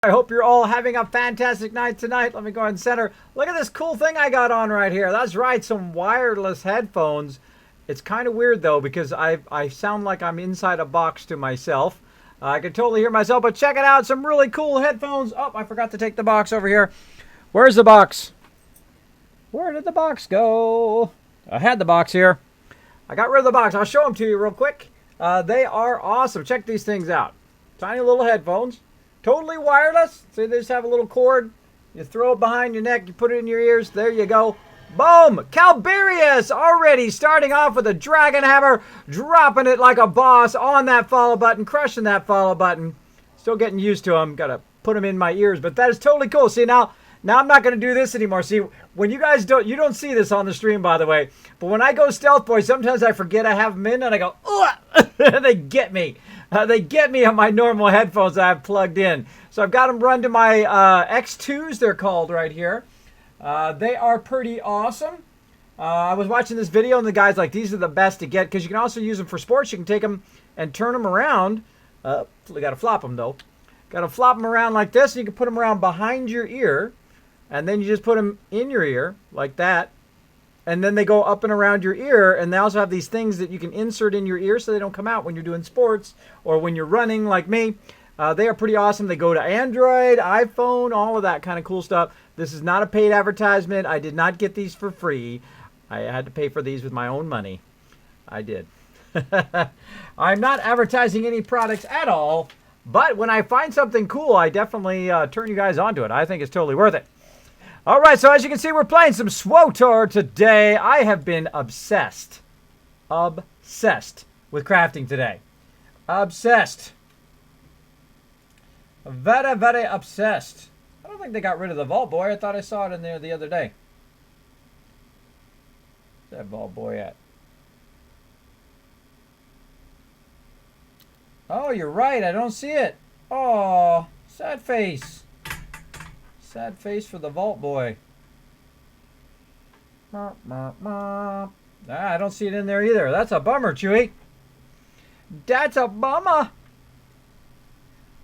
I hope you're all having a fantastic night tonight. Let me go ahead and center. Look at this cool thing I got on right here. That's right, some wireless headphones. It's kind of weird though because I sound like I'm inside a box to myself. I can totally hear myself, but check it out. Some really cool headphones. Oh, I forgot to take the box over here. Where's the box? Where did the box go? I had the box here. I got rid of the box. I'll show them to you real quick. They are awesome. Check these things out. Tiny little headphones. Totally wireless. So they just have a little cord. You throw it behind your neck. You put it in your ears. There you go. Boom! Calberius already starting off with a dragon hammer. Dropping it like a boss on that follow button. Crushing that follow button. Still getting used to them. Got to put them in my ears. But that is totally cool. See, now I'm not going to do this anymore. See, when you guys you don't see this on the stream, by the way. But when I go stealth boy, sometimes I forget I have them in. And I go, ugh! They get me. They get me on my normal headphones I have plugged in. So I've got them run to my X2s, they're called right here. They are pretty awesome. I was watching this video and the guy's like, these are the best to get because you can also use them for sports. You can take them and turn them around. We got to flop them though. Got to flop them around like this. And you can put them around behind your ear. And then you just put them in your ear like that. And then they go up and around your ear, and they also have these things that you can insert in your ear so they don't come out when you're doing sports or when you're running like me. They are pretty awesome. They go to Android, iPhone, all of that kind of cool stuff. This is not a paid advertisement. I did not get these for free. I had to pay for these with my own money. I did. I'm not advertising any products at all, but when I find something cool, I definitely turn you guys onto it. I think it's totally worth it. All right, so as you can see, we're playing some SWTOR today. I have been obsessed with crafting today. Obsessed. Very, very obsessed. I don't think they got rid of the Vault Boy. I thought I saw it in there the other day. Where's that Vault Boy at? Oh, you're right. I don't see it. Oh, sad face. Sad face for the Vault Boy. I don't see it in there either. That's a bummer, Chewy. That's a bummer.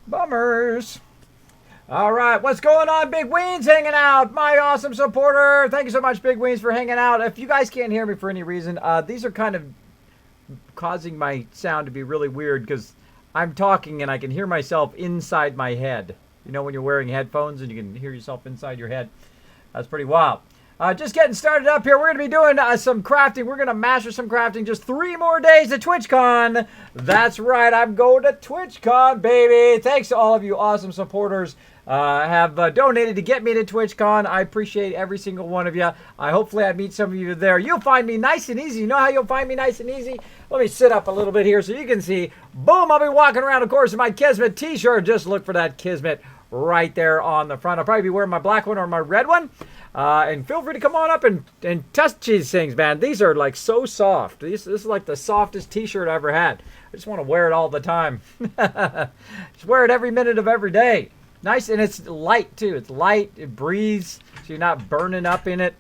Bummers. All right, what's going on, Big Weens hanging out? My awesome supporter. Thank you so much, Big Weens, for hanging out. If you guys can't hear me for any reason, these are kind of causing my sound to be really weird because I'm talking and I can hear myself inside my head. You know when you're wearing headphones and you can hear yourself inside your head? That's pretty wild. Just getting started up here. We're going to be doing some crafting. We're going to master some crafting. Just 3 more days to TwitchCon. That's right. I'm going to TwitchCon, baby. Thanks to all of you awesome supporters have donated to get me to TwitchCon. I appreciate every single one of you. Hopefully I meet some of you there. You'll find me nice and easy. You know how you'll find me nice and easy? Let me sit up a little bit here so you can see. Boom, I'll be walking around, of course, in my Kismet t-shirt. Just look for that Kismet right there on the front. I'll probably be wearing my black one or my red one. And feel free to come on up and touch these things, man. These are like so soft. This is like the softest t-shirt I ever had. I just want to wear it all the time. Just wear it every minute of every day. Nice, and it's light too. It's light, it breathes, so you're not burning up in it.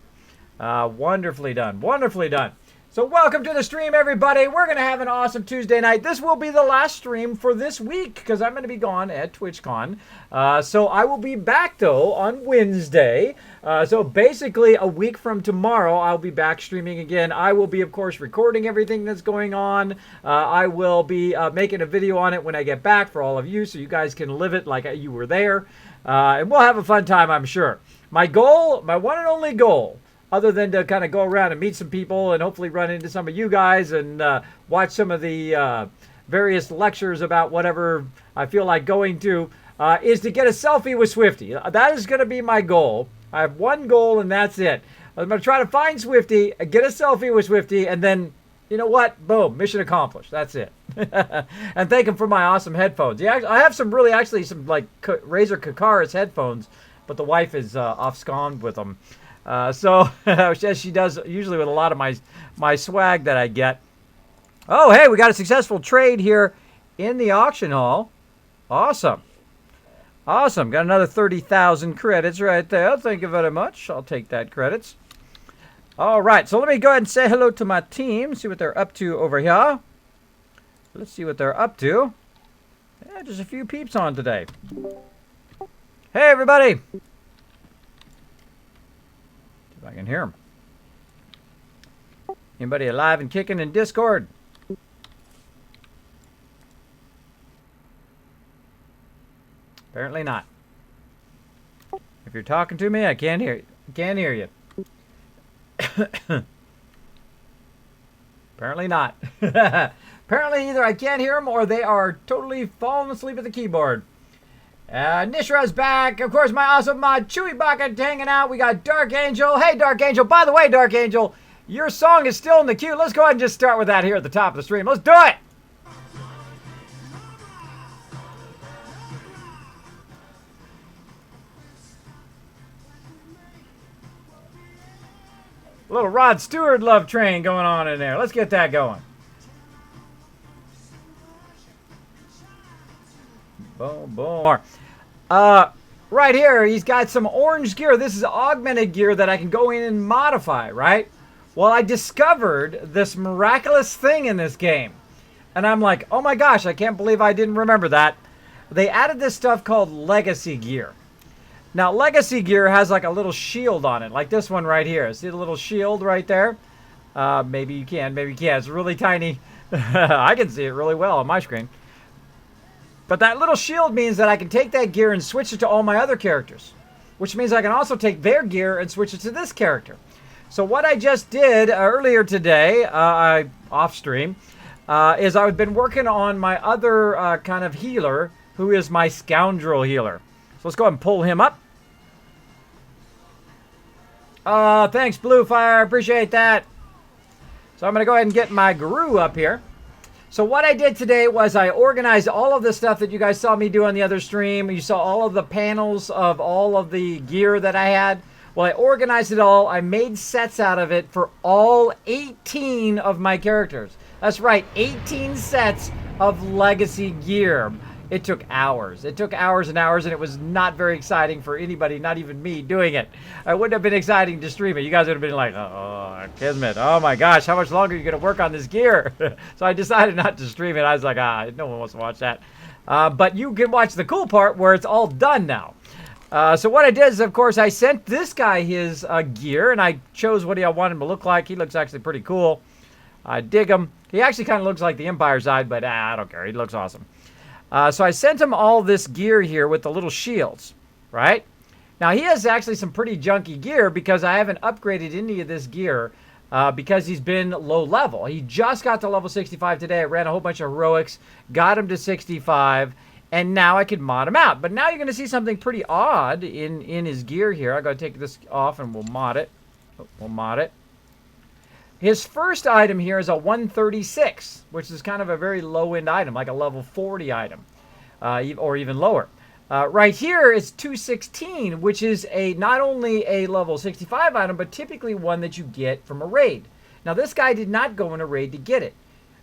Wonderfully done, wonderfully done. So welcome to the stream, everybody. We're going to have an awesome Tuesday night. This will be the last stream for this week because I'm going to be gone at TwitchCon. So I will be back, though, on Wednesday. So basically, a week from tomorrow, I'll be back streaming again. I will be, of course, recording everything that's going on. I will be making a video on it when I get back for all of you so you guys can live it like you were there. And we'll have a fun time, I'm sure. My goal, my one and only goal, other than to kind of go around and meet some people and hopefully run into some of you guys and watch some of the various lectures about whatever I feel like going to, is to get a selfie with Swifty. That is going to be my goal. I have one goal and that's it. I'm going to try to find Swifty, get a selfie with Swifty, and then, you know what? Boom, mission accomplished. That's it. And thank him for my awesome headphones. Yeah, I have some really, actually, some like Razer Kakaras headphones, but the wife is off-sconned with them. So, as she does usually with a lot of my swag that I get. Oh, hey, we got a successful trade here in the auction hall. Awesome. Awesome. Got another 30,000 credits right there. Thank you very much. I'll take that credits. All right, so let me go ahead and say hello to my team, see what they're up to over here. Let's see what they're up to. Yeah, just a few peeps on today. Hey, everybody. See if I can hear him. Anybody alive and kicking in Discord? Apparently not. If you're talking to me, I can't hear you. Can't hear you. Apparently not. Apparently either I can't hear them or they are totally falling asleep at the keyboard. Nishra's back. Of course, my awesome mod Chewy Bucket hanging out. We got Dark Angel. Hey, Dark Angel. By the way, Dark Angel, your song is still in the queue. Let's go ahead and just start with that here at the top of the stream. Let's do it. A little Rod Stewart love train going on in there. Let's get that going. Boom, boom. Right here, he's got some orange gear. This is augmented gear that I can go in and modify, right? Well, I discovered this miraculous thing in this game. And I'm like, oh my gosh, I can't believe I didn't remember that. They added this stuff called Legacy Gear. Now, Legacy Gear has like a little shield on it, like this one right here. See the little shield right there? Maybe you can, maybe you can't. It's really tiny. I can see it really well on my screen. But that little shield means that I can take that gear and switch it to all my other characters. Which means I can also take their gear and switch it to this character. So what I just did earlier today, off stream, is I've been working on my other kind of healer, who is my scoundrel healer. So let's go ahead and pull him up. Thanks, Bluefire. Appreciate that. So I'm going to go ahead and get my guru up here. So what I did today was I organized all of the stuff that you guys saw me do on the other stream. You saw all of the panels of all of the gear that I had. Well, I organized it all. I made sets out of it for all 18 of my characters. That's right, 18 sets of legacy gear. It took hours. It took hours and hours, and it was not very exciting for anybody, not even me, doing it. It wouldn't have been exciting to stream it. You guys would have been like, oh, Kismet, oh my gosh, how much longer are you going to work on this gear? So I decided not to stream it. I was like, no one wants to watch that. But you can watch the cool part where it's all done now. So what I did is, of course, I sent this guy his gear, and I chose what I wanted him to look like. He looks actually pretty cool. I dig him. He actually kind of looks like the Empire side, but I don't care. He looks awesome. So I sent him all this gear here with the little shields, right? Now, he has actually some pretty junky gear because I haven't upgraded any of this gear because he's been low level. He just got to level 65 today. I ran a whole bunch of heroics, got him to 65, and now I can mod him out. But now you're going to see something pretty odd in his gear here. I'm going to take this off and we'll mod it. We'll mod it. His first item here is a 136, which is kind of a very low-end item, like a level 40 item, or even lower. Right here is 216, which is not only a level 65 item, but typically one that you get from a raid. Now, this guy did not go in a raid to get it.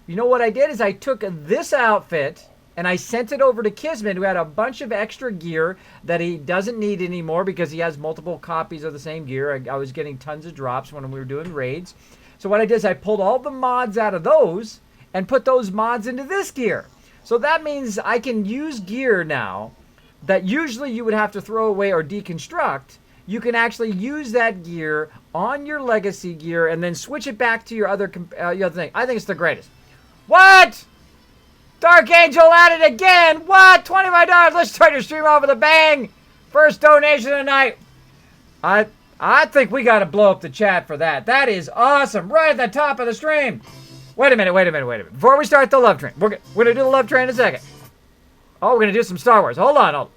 You know what I did is I took this outfit and I sent it over to Kismet, who had a bunch of extra gear that he doesn't need anymore because he has multiple copies of the same gear. I was getting tons of drops when we were doing raids. So what I did is I pulled all the mods out of those and put those mods into this gear. So that means I can use gear now that usually you would have to throw away or deconstruct. You can actually use that gear on your legacy gear and then switch it back to your other thing. I think it's the greatest. What? Dark Angel at it again. What? $25. Let's start your stream off with a bang. First donation tonight. I think we got to blow up the chat for that. That is awesome. Right at the top of the stream. Wait a minute. Before we start the love train, we're going to do the love train in a second. Oh, we're going to do some Star Wars. Hold on.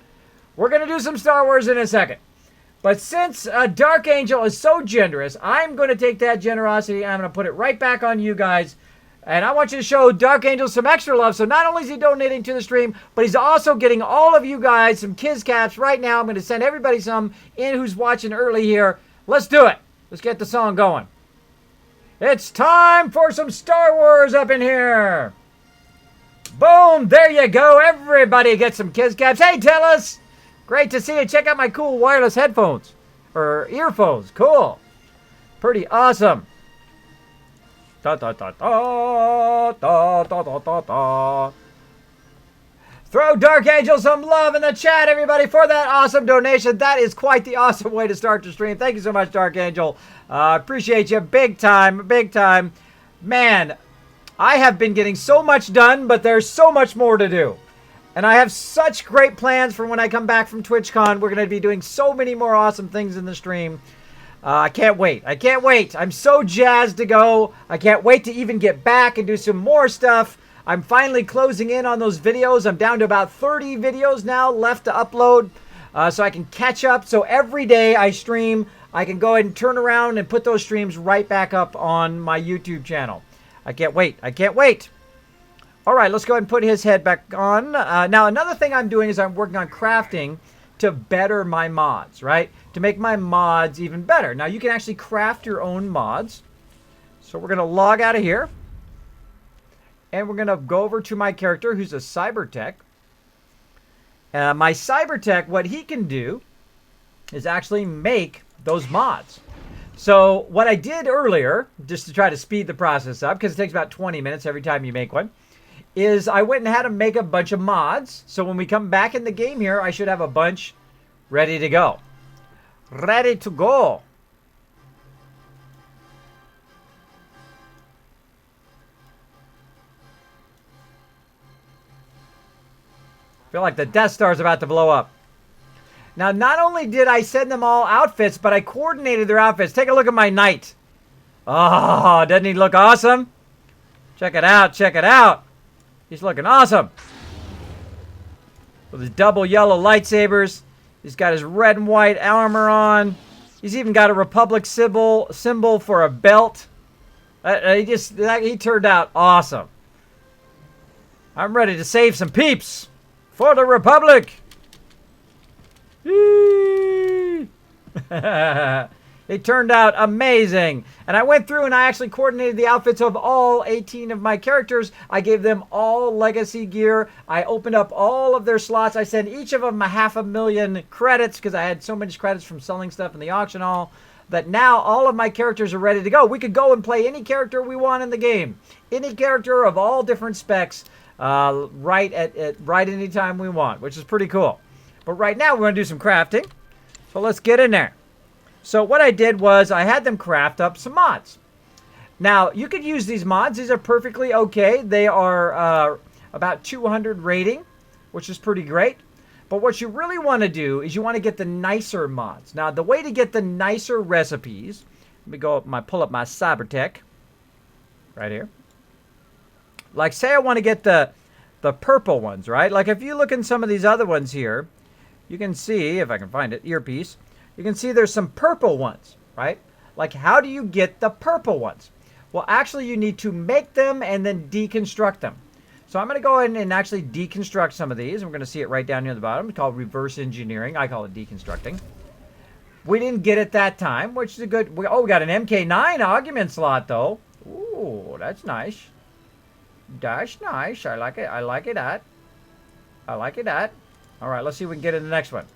We're going to do some Star Wars in a second. But since Dark Angel is so generous, I'm going to take that generosity and I'm going to put it right back on you guys. And I want you to show Dark Angel some extra love. So not only is he donating to the stream, but he's also getting all of you guys some Kiz Caps right now. I'm going to send everybody some in who's watching early here. Let's do it. Let's get the song going. It's time for some Star Wars up in here. Boom. There you go. Everybody get some Kiz Caps. Hey, Tellus. Great to see you. Check out my cool wireless headphones. Or earphones. Cool. Pretty awesome. Da da da da da da da da da. Throw Dark Angel some love in the chat, everybody, for that awesome donation. That is quite the awesome way to start your stream. Thank you so much, Dark Angel. Appreciate you big time, big time. Man, I have been getting so much done, but there's so much more to do. And I have such great plans for when I come back from TwitchCon. We're going to be doing so many more awesome things in the stream. I can't wait. I can't wait. I'm so jazzed to go. I can't wait to even get back and do some more stuff. I'm finally closing in on those videos. I'm down to about 30 videos now left to upload, so I can catch up. So every day I stream, I can go ahead and turn around and put those streams right back up on my YouTube channel. I can't wait. I can't wait. All right, let's go ahead and put his head back on. Now, another thing I'm doing is I'm working on crafting to better my mods, right? To make my mods even better. Now, you can actually craft your own mods. So we're going to log out of here. And we're going to go over to my character, who's a cybertech. My cybertech, what he can do is actually make those mods. So what I did earlier, just to try to speed the process up, because it takes about 20 minutes every time you make one, is I went and had him make a bunch of mods. So when we come back in the game here, I should have a bunch ready to go. Ready to go. Feel like the Death Star is about to blow up. Now, not only did I send them all outfits, but I coordinated their outfits. Take a look at my knight. Oh, doesn't he look awesome? Check it out. Check it out. He's looking awesome. With his double yellow lightsabers. He's got his red and white armor on. He's even got a Republic symbol for a belt. He turned out awesome. I'm ready to save some peeps. For the Republic! It turned out amazing. And I went through and I actually coordinated the outfits of all 18 of my characters. I gave them all legacy gear. I opened up all of their slots. I sent each of them 500,000 credits because I had so many credits from selling stuff in the auction hall that now all of my characters are ready to go. We could go and play any character we want in the game. Any character of all different specs. Right any time we want, which is pretty cool. But right now we're going to do some crafting. So let's get in there. So what I did was I had them craft up some mods. Now you could use these mods. These are perfectly okay. They are about 200 rating, which is pretty great. But what you really want to do is you want to get the nicer mods. Now the way to get the nicer recipes, let me go up pull up my cybertech right here. Like, say I want to get the purple ones, right? Like, if you look in some of these other ones here, you can see, if I can find it, earpiece, you can see there's some purple ones, right? Like, how do you get the purple ones? Well, actually, you need to make them and then deconstruct them. So I'm going to go ahead and actually deconstruct some of these. We're going to see it right down here at the bottom. It's called reverse engineering. I call it deconstructing. We didn't get it that time, which is a good... we got an MK9 augment slot, though. Ooh, that's nice. That's nice. I like it. I like it that. I like it that. All right, let's see if we can get in the next one.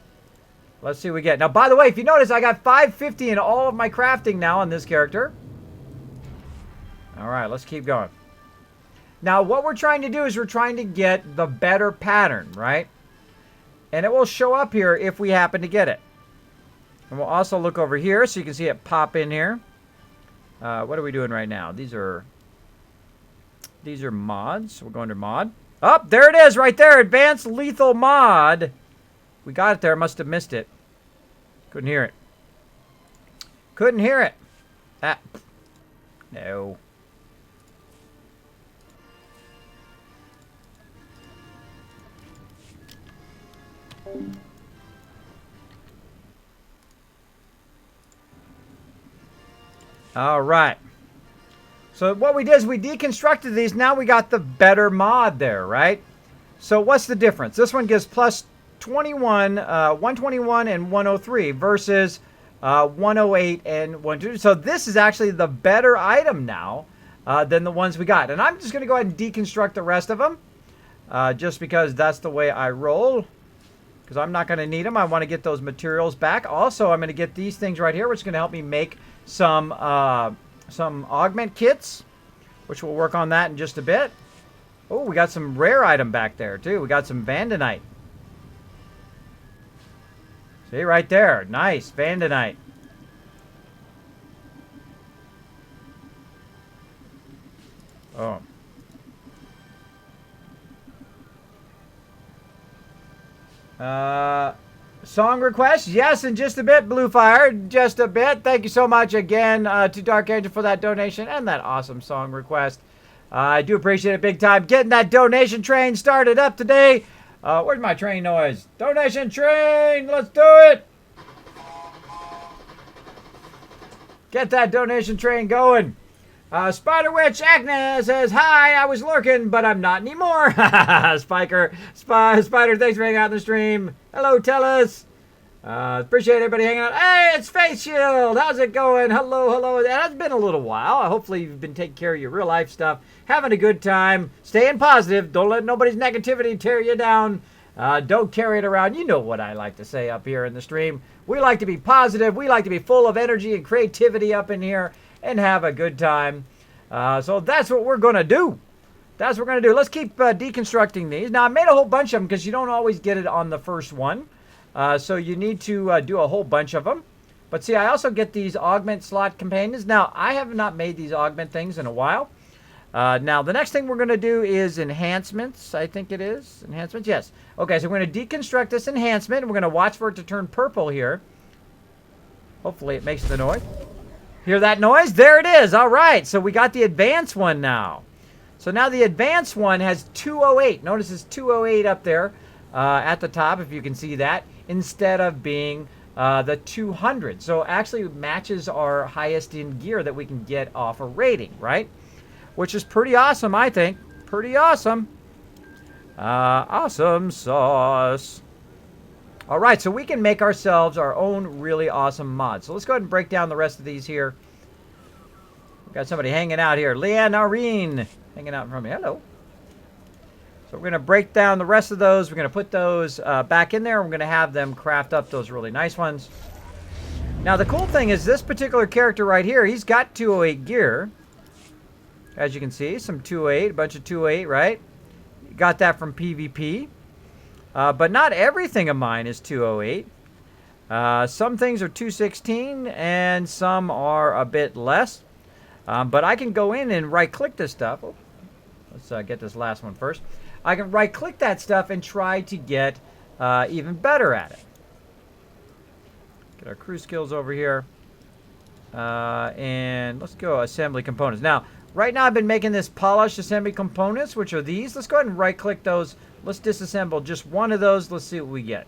Let's see what we get. Now, by the way, if you notice, I got 550 in all of my crafting now on this character. All right, let's keep going. Now, what we're trying to do is we're trying to get the better pattern, right? And it will show up here if we happen to get it. And we'll also look over here so you can see it pop in here. What are we doing right now? These are mods. We'll go under mod. Oh, there it is right there. Advanced Lethal Mod. We got it there. Must have missed it. Couldn't hear it. Couldn't hear it. Ah. No. All right. So what we did is we deconstructed these. Now we got the better mod there, right? So what's the difference? This one gives plus 21, 121 and 103 versus 108 and 122. So this is actually the better item now than the ones we got. And I'm just going to go ahead and deconstruct the rest of them just because that's the way I roll. Because I'm not going to need them. I want to get those materials back. Also, I'm going to get these things right here, which is going to help me make some augment kits, which we'll work on that in just a bit. Oh, we got some rare item back there, too. We got some Vandonite. See, right there. Nice. Vandonite. Oh. Song request? Yes, in just a bit, Bluefire. Just a bit. Thank you so much again to Dark Angel for that donation and that awesome song request. I do appreciate it big time. Getting that donation train started up today. Where's my train noise? Donation train! Let's do it! Get that donation train going. Spider Witch Agnes says, hi, I was lurking, but I'm not anymore. Spider, thanks for hanging out in the stream. Hello, Tellus. Appreciate everybody hanging out. Hey, it's Face Shield. How's it going? Hello. It has been a little while. Hopefully you've been taking care of your real life stuff. Having a good time. Staying positive. Don't let nobody's negativity tear you down. Don't carry it around. You know what I like to say up here in the stream. We like to be positive. We like to be full of energy and creativity up in here and have a good time. So that's what we're going to do. That's what we're going to do. Let's keep deconstructing these. Now, I made a whole bunch of them because you don't always get it on the first one. So you need to do a whole bunch of them. But see, I also get these augment slot companions. Now, I have not made these augment things in a while. Now, the next thing we're going to do is enhancements. I think it is. Enhancements, yes. Okay, so we're going to deconstruct this enhancement. And we're going to watch for it to turn purple here. Hopefully it makes the noise. Hear that noise? There it is. All right. So we got the advanced one now. So now the advanced one has 208. Notice it's 208 up there at the top, if you can see that, instead of being the 200. So actually matches our highest in gear that we can get off a rating, right? Which is pretty awesome, I think. Pretty awesome. Awesome sauce. All right, so we can make ourselves our own really awesome mod. So let's go ahead and break down the rest of these here. We've got somebody hanging out here. Leanne Areen hanging out in front of me. Hello. So we're going to break down the rest of those. We're going to put those back in there. We're going to have them craft up those really nice ones. Now, the cool thing is this particular character right here, he's got 208 gear. As you can see, some 208, a bunch of 208, right? Got that from PVP. But not everything of mine is 208. Some things are 216 and some are a bit less. But I can go in and right-click this stuff. Oh, let's get this last one first. I can right-click that stuff and try to get even better at it. Get our crew skills over here. And let's go assembly components. Now, right now I've been making this polished assembly components, which are these. Let's go ahead and right-click those. Let's disassemble just one of those. Let's see what we get.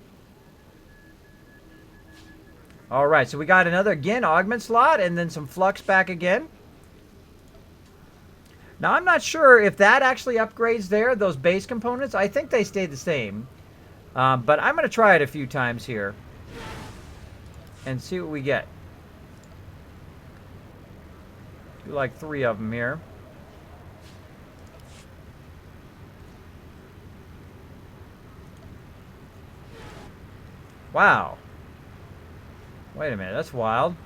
All right, so we got another, again, augment slot, and then some flux back again. Now, I'm not sure if that actually upgrades there, those base components. I think they stay the same. But I'm going to try it a few times here and see what we get. Do like 3 of them here. Wow. Wait a minute, that's wild.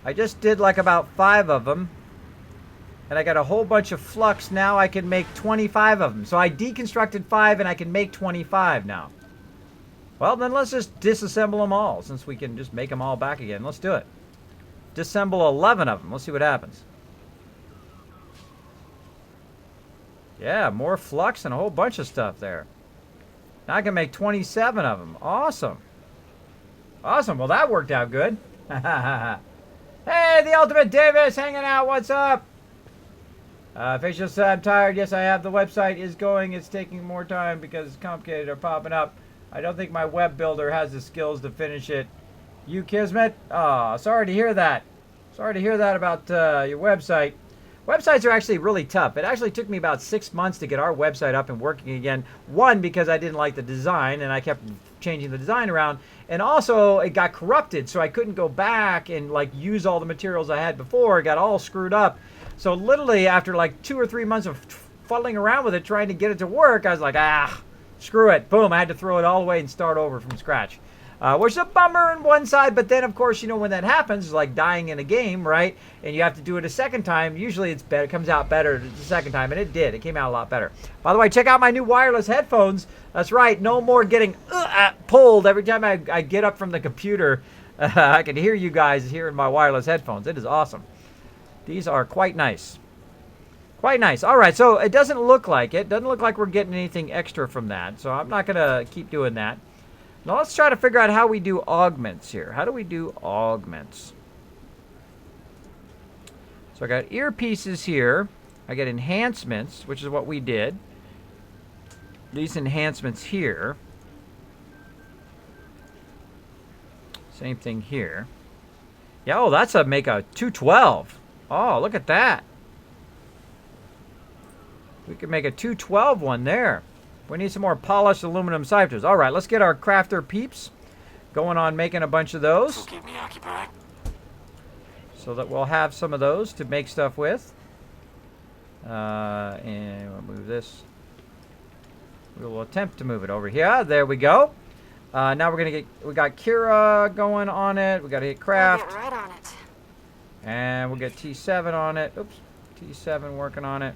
I just did like about 5 of them. And I got a whole bunch of flux. Now I can make 25 of them. So I deconstructed 5 and I can make 25 now. Well, then let's just disassemble them all, since we can just make them all back again. Let's do it. Disassemble 11 of them. Let's see what happens. Yeah, more flux and a whole bunch of stuff there. Now I can make 27 of them. Awesome. Awesome. Well, that worked out good. Hey, the Ultimate Davis hanging out. What's up? Facial said, I'm tired. Yes, I have. The website is going. It's taking more time because it's complicated. They're popping up. I don't think my web builder has the skills to finish it. You, Kismet? Oh, sorry to hear that. Sorry to hear that about your website. Websites are actually really tough. It actually took me about 6 months to get our website up and working again. One, because I didn't like the design and I kept changing the design around. And also, it got corrupted, so I couldn't go back and like use all the materials I had before. It got all screwed up. So literally, after like 2 or 3 months of fuddling around with it, trying to get it to work, I was like, screw it. Boom, I had to throw it all away and start over from scratch. Which is a bummer on one side, but then, of course, you know, when that happens, it's like dying in a game, right? And you have to do it a second time. Usually it's better, it comes out better the second time, and it did. It came out a lot better. By the way, check out my new wireless headphones. That's right, no more getting pulled every time I get up from the computer. I can hear you guys here in my wireless headphones. It is awesome. These are quite nice. Quite nice. All right, so it doesn't look like it. Doesn't look like we're getting anything extra from that, so I'm not going to keep doing that. Now let's try to figure out how we do augments here. How do we do augments? So I got earpieces here. I got enhancements, which is what we did. These enhancements here. Same thing here. Yeah, oh, that's a make a 212. Oh, look at that. We can make a 212 one there. We need some more polished aluminum ciphers. All right, let's get our crafter peeps going on making a bunch of those. Keep me occupied. So that we'll have some of those to make stuff with. And we'll move this. We will attempt to move it over here. There we go. Now we're gonna get. We got Kira going on it. We got to hit craft. We'll get right on it. And we'll get T7 on it. Oops, T7 working on it.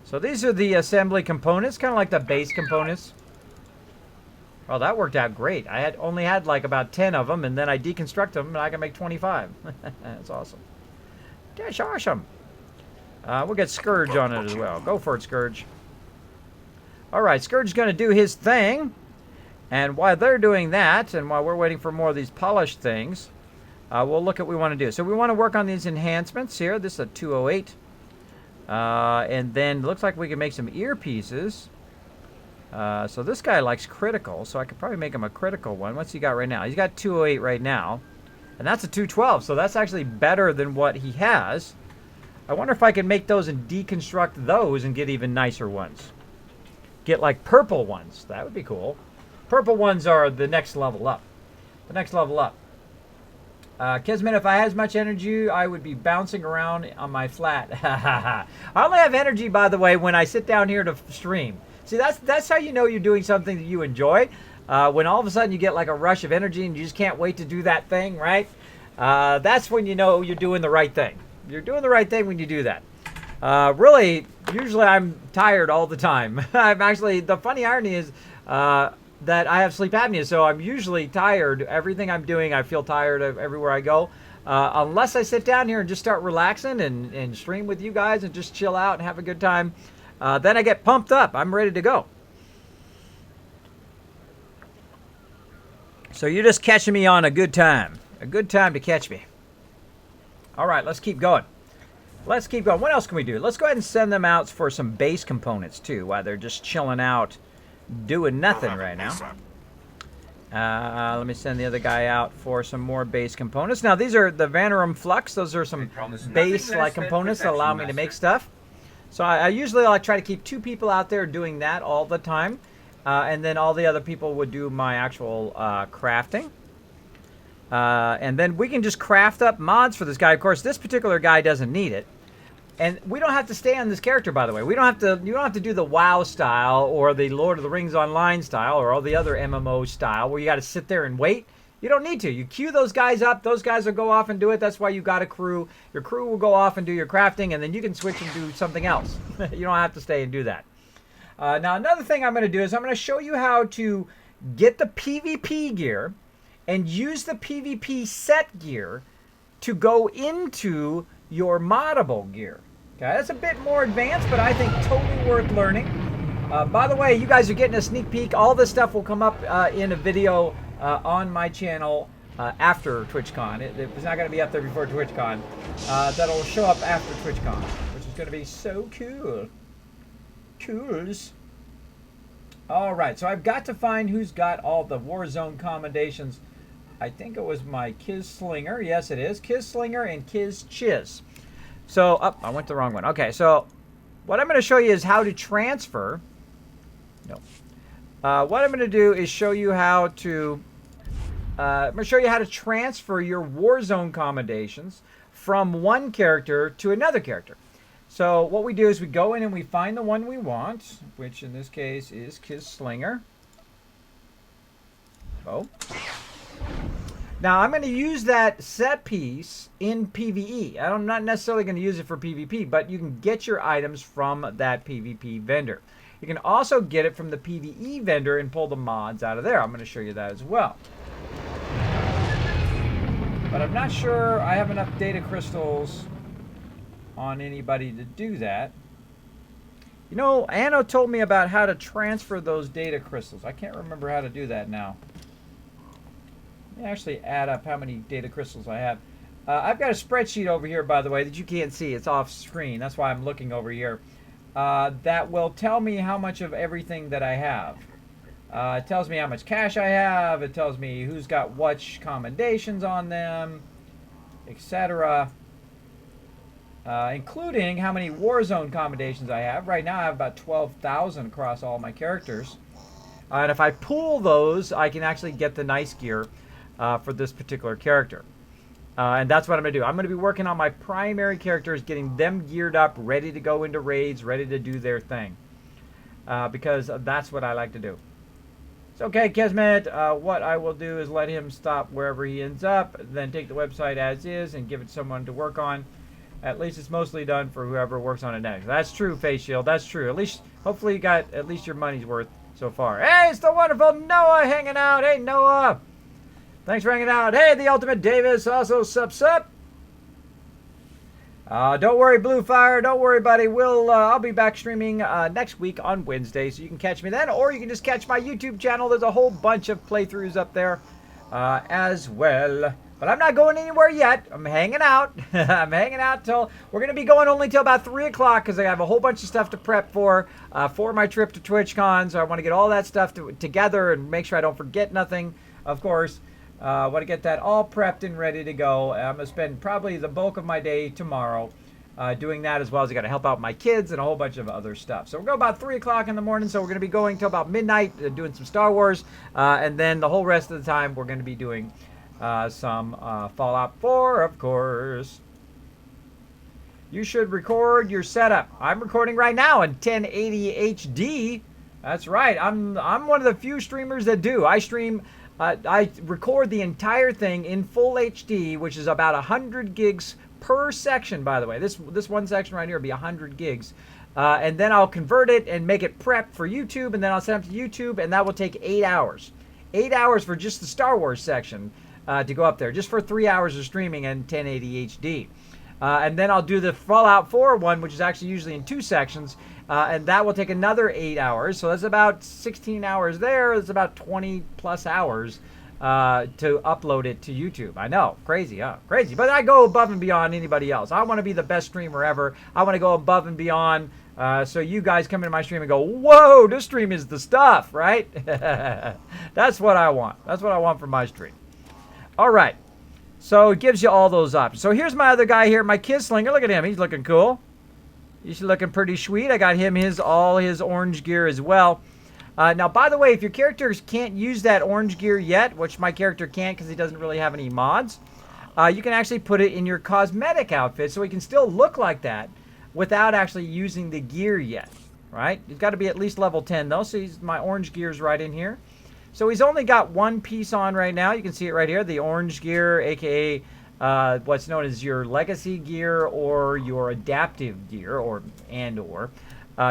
So these are the assembly components, kind of like the base components. Oh, that worked out great. I only had like about 10 of them, and then I deconstruct them, and I can make 25. That's awesome. That's awesome. We'll get Scourge on it as well. Go for it, Scourge. All right, Scourge is going to do his thing. And while they're doing that, and while we're waiting for more of these polished things, we'll look at what we want to do. So we want to work on these enhancements here. This is a 208. And then looks like we can make some earpieces. So this guy likes critical, so I could probably make him a critical one. What's he got right now? He's got 208 right now. And that's a 212, so that's actually better than what he has. I wonder if I can make those and deconstruct those and get even nicer ones. Get like purple ones. That would be cool. Purple ones are the next level up. The next level up. Kismet, if I had as much energy, I would be bouncing around on my flat. I only have energy, by the way, when I sit down here to stream. See, that's how you know you're doing something that you enjoy. When all of a sudden you get like a rush of energy and you just can't wait to do that thing, right? That's when you know you're doing the right thing. You're doing the right thing when you do that. Really, usually I'm tired all the time. I'm actually, the funny irony is that I have sleep apnea, so I'm usually tired. Everything I'm doing, I feel tired of everywhere I go. Unless I sit down here and just start relaxing and stream with you guys and just chill out and have a good time. Then I get pumped up. I'm ready to go. So you're just catching me on a good time. A good time to catch me. All right, let's keep going. Let's keep going. What else can we do? Let's go ahead and send them out for some base components, too, while they're just chilling out, doing nothing right now. Let me send the other guy out for some more base components. Now, these are the Vanarum Flux. Those are some base-like components that allow me to make stuff. So I usually like try to keep 2 people out there doing that all the time. And then all the other people would do my actual crafting. And then we can just craft up mods for this guy. Of course, this particular guy doesn't need it. And we don't have to stay on this character, by the way. We don't have to. You don't have to do the WoW style or the Lord of the Rings Online style or all the other MMO style where you got to sit there and wait. You don't need to. You queue those guys up. Those guys will go off and do it. That's why you got a crew. Your crew will go off and do your crafting, and then you can switch and do something else. You don't have to stay and do that. Now, another thing I'm going to do is I'm going to show you how to get the PVP gear and use the PVP set gear to go into your moddable gear. Okay, that's a bit more advanced, but I think totally worth learning. By the way, you guys are getting a sneak peek. All this stuff will come up in a video on my channel after TwitchCon. It's not going to be up there before TwitchCon. That'll show up after TwitchCon, which is going to be so cool. Cools. All right, so I've got to find who's got all the Warzone commendations. I think it was my Kiz Slinger. Yes, it is. Kiz Slinger and Kiz Chiz. So, I went the wrong one. Okay, so what I'm going to show you is how to transfer. No. What I'm going to do is show you how to. I'm going to show you how to transfer your Warzone commendations from one character to another character. So what we do is we go in and we find the one we want, which in this case is Kiz Slinger. info. Now, I'm going to use that set piece in PvE. I'm not necessarily going to use it for PvP, but you can get your items from that PvP vendor. You can also get it from the PvE vendor and pull the mods out of there. I'm going to show you that as well. But I'm not sure I have enough data crystals on anybody to do that. You know, Anno told me about how to transfer those data crystals. I can't remember how to do that now. Let me actually add up how many data crystals I have. I've got a spreadsheet over here, by the way, that you can't see. It's off screen. That's why I'm looking over here. That will tell me how much of everything that I have. It tells me how much cash I have. It tells me who's got what commendations on them, etc. Including how many Warzone commendations I have. Right now I have about 12,000 across all my characters. And if I pool those, I can actually get the nice gear for this particular character. And that's what I'm going to do. I'm going to be working on my primary characters, getting them geared up, ready to go into raids, ready to do their thing. Because that's what I like to do. It's okay, Kismet. What I will do is let him stop wherever he ends up, then take the website as is and give it to someone to work on. At least it's mostly done for whoever works on it next. That's true, Face Shield. That's true. At least, hopefully you got at least your money's worth so far. Hey, it's the wonderful Noah hanging out. Hey, Noah. Thanks for hanging out. Hey, the Ultimate Davis. Also, sup. Don't worry, Blue Fire. Don't worry, buddy. I'll be back streaming next week on Wednesday, so you can catch me then, or you can just catch my YouTube channel. There's a whole bunch of playthroughs up there as well. But I'm not going anywhere yet. I'm hanging out. I'm hanging out till we're going to be going only till about 3 o'clock because I have a whole bunch of stuff to prep for my trip to TwitchCon. So I want to get all that stuff together and make sure I don't forget nothing, of course. I want to get that all prepped and ready to go. I'm going to spend probably the bulk of my day tomorrow doing that, as well as I got to help out my kids and a whole bunch of other stuff. So we'll go about 3 o'clock in the morning. So we're going to be going till about midnight doing some Star Wars. And then the whole rest of the time we're going to be doing some Fallout 4, of course. You should record your setup. I'm recording right now in 1080 HD. That's right. I'm one of the few streamers that do. I stream. I record the entire thing in full HD, which is about 100 gigs per section. By the way, this one section right here will be 100 gigs, and then I'll convert it and make it prep for YouTube, and then I'll send it to YouTube, and that will take 8 hours. 8 hours for just the Star Wars section. To go up there, just for 3 hours of streaming in 1080 HD. And then I'll do the Fallout 4 one, which is actually usually in 2 sections, and that will take another 8 hours. So that's about 16 hours there. It's about 20 plus hours to upload it to YouTube. I know, crazy, huh? Crazy. But I go above and beyond anybody else. I want to be the best streamer ever. I want to go above and beyond. So you guys come into my stream and go, whoa, this stream is the stuff, right? That's what I want. That's what I want from my stream. All right, so it gives you all those options. So here's my other guy here, my Kislinger. Look at him. He's looking cool. He's looking pretty sweet. I got him all his orange gear as well. Now, by the way, if your characters can't use that orange gear yet, which my character can't because he doesn't really have any mods, you can actually put it in your cosmetic outfit so he can still look like that without actually using the gear yet, right? He's got to be at least level 10, though, so my orange gear's right in here. So he's only got one piece on right now. You can see it right here, the orange gear, aka what's known as your legacy gear or your adaptive gear, or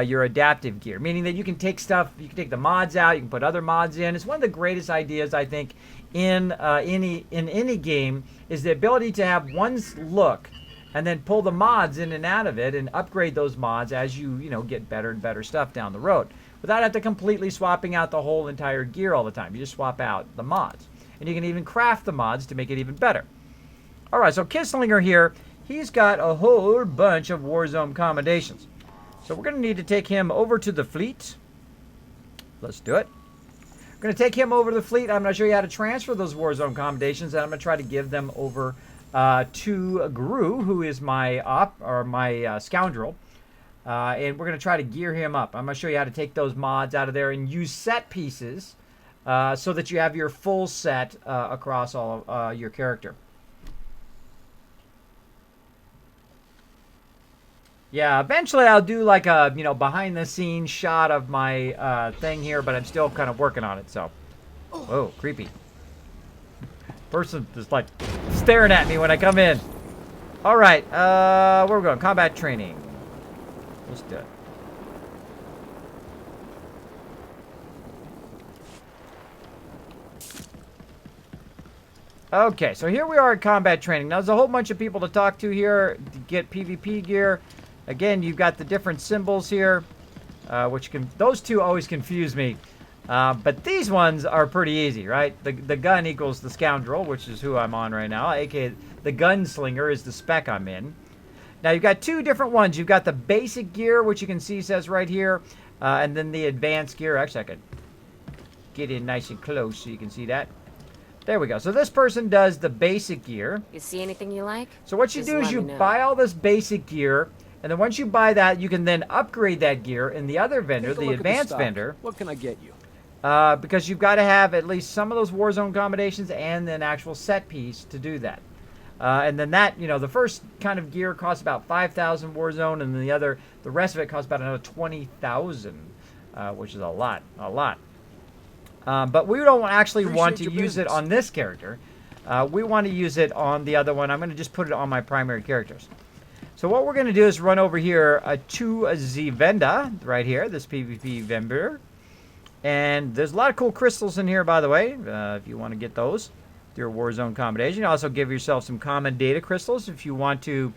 your adaptive gear, meaning that you can take stuff, you can take the mods out, you can put other mods in. It's one of the greatest ideas, I think, in any game, is the ability to have one look and then pull the mods in and out of it and upgrade those mods as you get better and better stuff down the road, without having to completely swapping out the whole entire gear all the time. You just swap out the mods. And you can even craft the mods to make it even better. All right, so Kislinger here, he's got a whole bunch of Warzone commendations. So we're going to need to take him over to the fleet. Let's do it. We're going to take him over to the fleet. I'm going to show you how to transfer those Warzone commendations, and I'm going to try to give them over to Gru, who is my scoundrel. And we're going to try to gear him up. I'm going to show you how to take those mods out of there and use set pieces so that you have your full set across all of your character. Yeah, eventually I'll do like a, behind the scenes shot of my thing here, but I'm still kind of working on it, so. Whoa, creepy. Person just like staring at me when I come in. All right, where are we going? Combat training. Let's do it. Okay, so here we are at combat training. Now, there's a whole bunch of people to talk to here to get PvP gear. Again, you've got the different symbols here, which can, those two always confuse me. But these ones are pretty easy, right? The gun equals the scoundrel, which is who I'm on right now, aka the gunslinger is the spec I'm in. Now, you've got two different ones. You've got the basic gear, which you can see says right here, and then the advanced gear. Actually, I could get in nice and close so you can see that. There we go. So this person does the basic gear. You see anything you like? So what you do is you buy all this basic gear, and then once you buy that, you can then upgrade that gear in the other vendor, the advanced vendor. What can I get you? Because you've got to have at least some of those Warzone accommodations and an actual set piece to do that. And then that, you know, the first kind of gear costs about 5,000 Warzone, and then the rest of it costs about another 20,000, which is a lot. But we don't actually want to use it on this character. We want to use it on the other one. I'm going to just put it on my primary characters. So what we're going to do is run over here to the vendor right here, this PvP vendor. And there's a lot of cool crystals in here, by the way, if you want to get those. Your Warzone combination. You also give yourself some common data crystals if you want to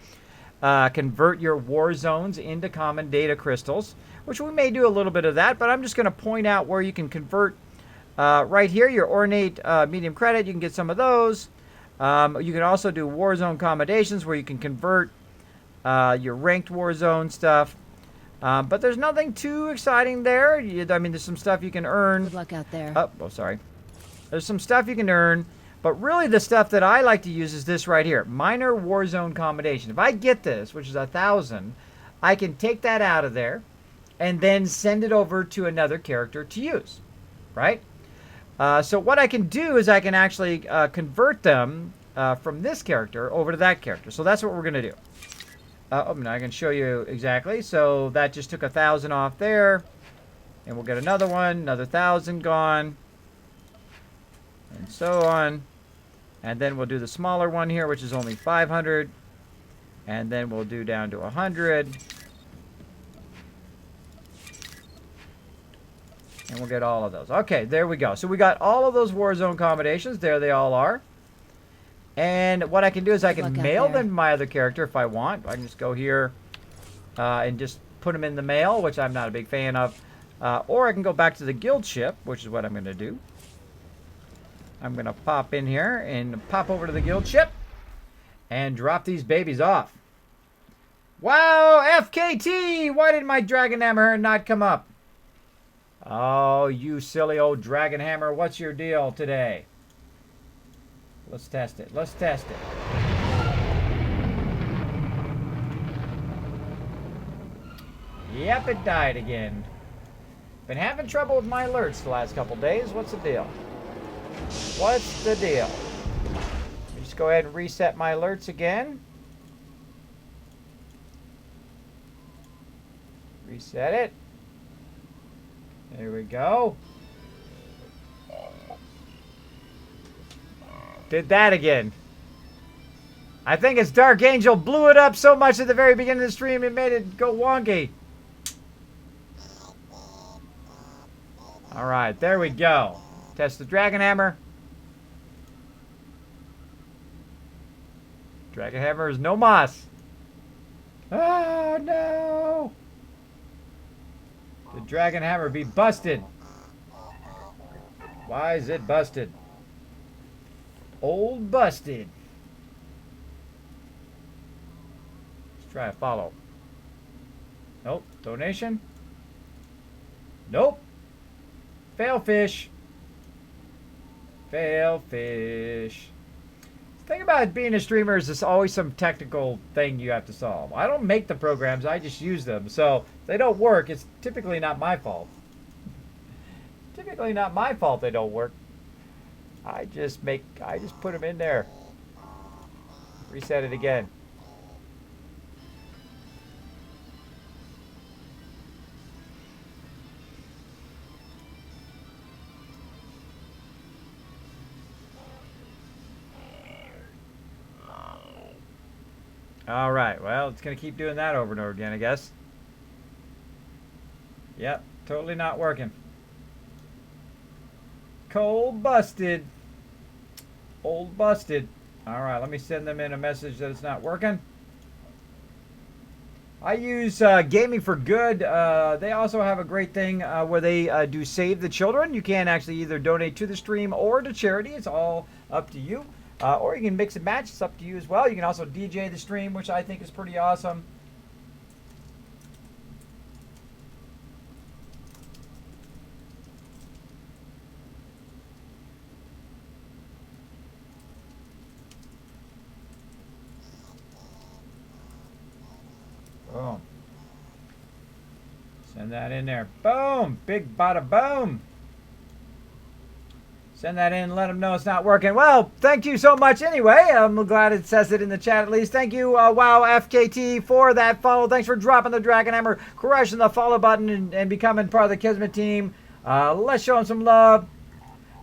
convert your war zones into common data crystals, which we may do a little bit of that, but I'm just going to point out where you can convert right here, your ornate medium credit. You can get some of those. You can also do Warzone accommodations where you can convert your ranked Warzone stuff. But there's nothing too exciting there. I mean, there's some stuff you can earn. Good luck out there. Oh, sorry. There's some stuff you can earn. But really the stuff that I like to use is this right here. Minor Warzone combination. If I get this, which is 1,000, I can take that out of there and then send it over to another character to use. Right? So what I can do is I can actually convert them from this character over to that character. So that's what we're going to do. Now I can show you exactly. So that just took 1,000 off there. And we'll get another one. Another 1,000 gone. And so on. And then we'll do the smaller one here, which is only 500. And then we'll do down to 100. And we'll get all of those. Okay, there we go. So we got all of those Warzone accommodations. There they all are. And what I can do is I can mail them to my other character if I want. I can just go here and just put them in the mail, which I'm not a big fan of. Or I can go back to the guild ship, which is what I'm going to do. I'm going to pop in here and pop over to the guild ship and drop these babies off. Wow, FKT! Why did my Dragon Hammer not come up? Oh, you silly old Dragon Hammer, what's your deal today? Let's test it. Let's test it. Yep, it died again. Been having trouble with my alerts the last couple days. What's the deal? What's the deal? Let me just go ahead and reset my alerts again. Reset it. There we go. Did that again. I think it's Dark Angel blew it up so much at the very beginning of the stream it made it go wonky. Alright, there we go. Test the Dragon Hammer. Dragon Hammer is no moss. Oh no! The Dragon Hammer be busted. Why is it busted? Old busted. Let's try a follow. Nope. Donation? Nope. Fail fish. Fail fish. The thing about being a streamer is there's always some technical thing you have to solve. I don't make the programs, I just use them. So if they don't work, it's typically not my fault. Typically not my fault they don't work. I just put them in there. Reset it again. All right. Well, it's going to keep doing that over and over again, I guess. Yep. Totally not working. Cold busted. Old busted. All right. Let me send them in a message that it's not working. I use Gaming for Good. They also have a great thing where they do Save the Children. You can actually either donate to the stream or to charity. It's all up to you. Or you can mix and match. It's up to you as well. You can also DJ the stream, which I think is pretty awesome. Boom. Send that in there. Boom. Big bada boom. Send that in and let them know it's not working. Well, thank you so much anyway. I'm glad it says it in the chat at least. Thank you, Wow FKT, for that follow. Thanks for dropping the Dragon Hammer, crushing the follow button, and becoming part of the Kismet team. Let's show him some love.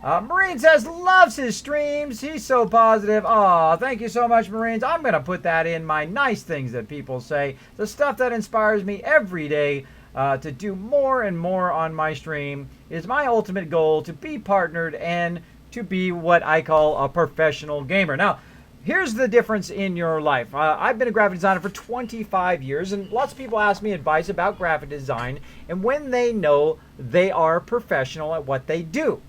Marine says loves his streams. He's so positive. Aw, thank you so much, Marines. I'm going to put that in my nice things that people say. The stuff that inspires me every day to do more and more on my stream is my ultimate goal, to be partnered and to be what I call a professional gamer. Now, here's the difference in your life. I've been a graphic designer for 25 years, and lots of people ask me advice about graphic design and when they know they are professional at what they do.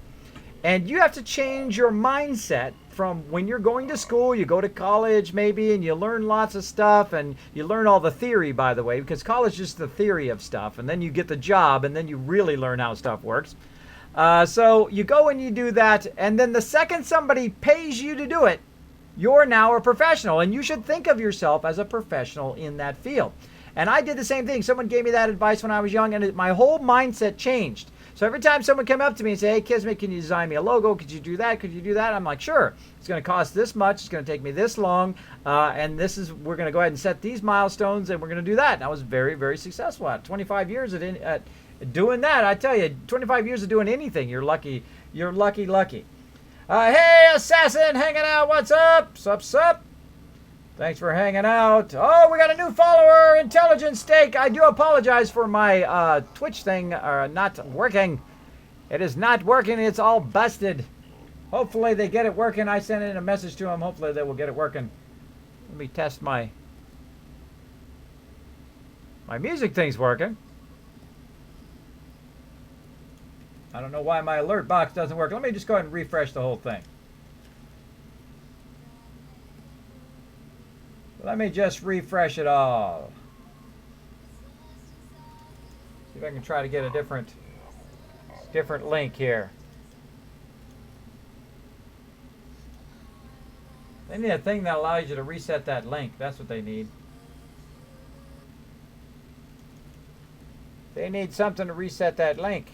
And you have to change your mindset from when you're going to school, you go to college maybe, and you learn lots of stuff, and you learn all the theory, by the way, because college is just the theory of stuff, and then you get the job, and then you really learn how stuff works. So you go and you do that, and then the second somebody pays you to do it, you're now a professional, and you should think of yourself as a professional in that field. And I did the same thing. Someone gave me that advice when I was young, and my whole mindset changed. So every time someone came up to me and say, hey, Kismet, can you design me a logo? Could you do that? Could you do that? I'm like, sure. It's going to cost this much. It's going to take me this long. And we're going to go ahead and set these milestones, and we're going to do that. And I was very, very successful at it. 25 years at doing that. I tell you, 25 years of doing anything, you're lucky. You're lucky, lucky. Hey, Assassin, hanging out. What's up? Sup? Thanks for hanging out. Oh, we got a new follower, Intelligent Steak. I do apologize for my Twitch thing not working. It is not working. It's all busted. Hopefully they get it working. I sent in a message to them. Hopefully they will get it working. Let me test my music thing's working. I don't know why my alert box doesn't work. Let me just go ahead and refresh the whole thing. Let me just refresh it all. See if I can try to get a different link here. They need a thing that allows you to reset that link. That's what they need. They need something to reset that link.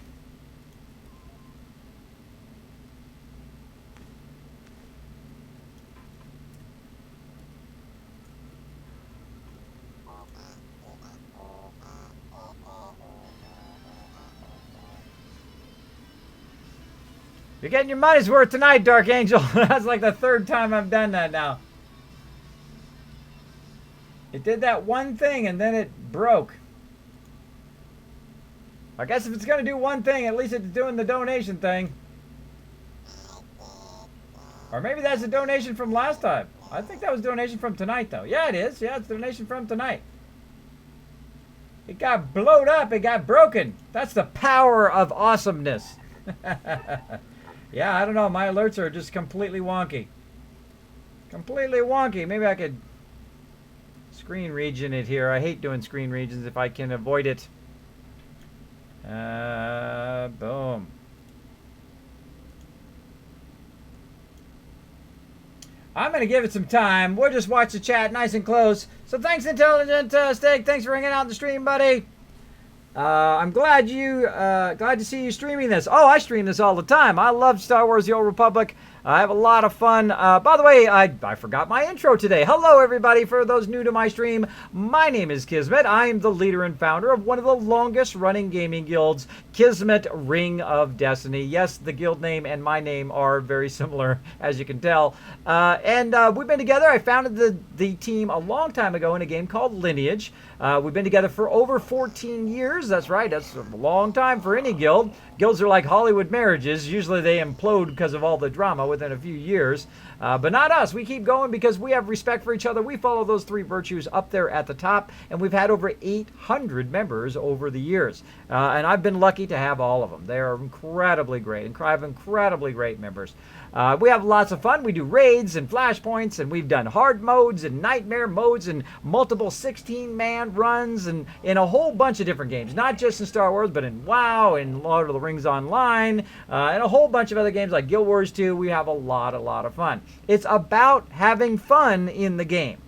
You're getting your money's worth tonight, Dark Angel. That's like the third time I've done that now. It did that one thing and then it broke. I guess if it's going to do one thing, at least it's doing the donation thing. Or maybe that's a donation from last time. I think that was donation from tonight, though. Yeah, it is. Yeah, it's donation from tonight. It got blowed up. It got broken. That's the power of awesomeness. Yeah, I don't know. My alerts are just completely wonky. Completely wonky. Maybe I could screen region it here. I hate doing screen regions if I can avoid it. Boom. I'm going to give it some time. We'll just watch the chat nice and close. So thanks, Intelligent Steak. Thanks for hanging out in the stream, buddy. I'm glad to see you streaming this. Oh, I stream this all the time. I love Star Wars: The Old Republic. I have a lot of fun. By the way, I forgot my intro today. Hello, everybody. For those new to my stream, my name is Kismet. I am the leader and founder of one of the longest-running gaming guilds, Kismet Ring of Destiny. Yes, the guild name and my name are very similar, as you can tell. We've been together. I founded the team a long time ago in a game called Lineage. We've been together for over 14 years. That's right. That's a long time for any guild. Guilds are like Hollywood marriages. Usually they implode because of all the drama within a few years. But not us. We keep going because we have respect for each other. We follow those three virtues up there at the top. And we've had over 800 members over the years. And I've been lucky to have all of them. They are incredibly great. I have incredibly great members. We have lots of fun. We do raids and flashpoints, and we've done hard modes and nightmare modes and multiple 16-man runs and in a whole bunch of different games. Not just in Star Wars, but in WoW and Lord of the Rings Online and a whole bunch of other games like Guild Wars 2. We have a lot of fun. It's about having fun in the game.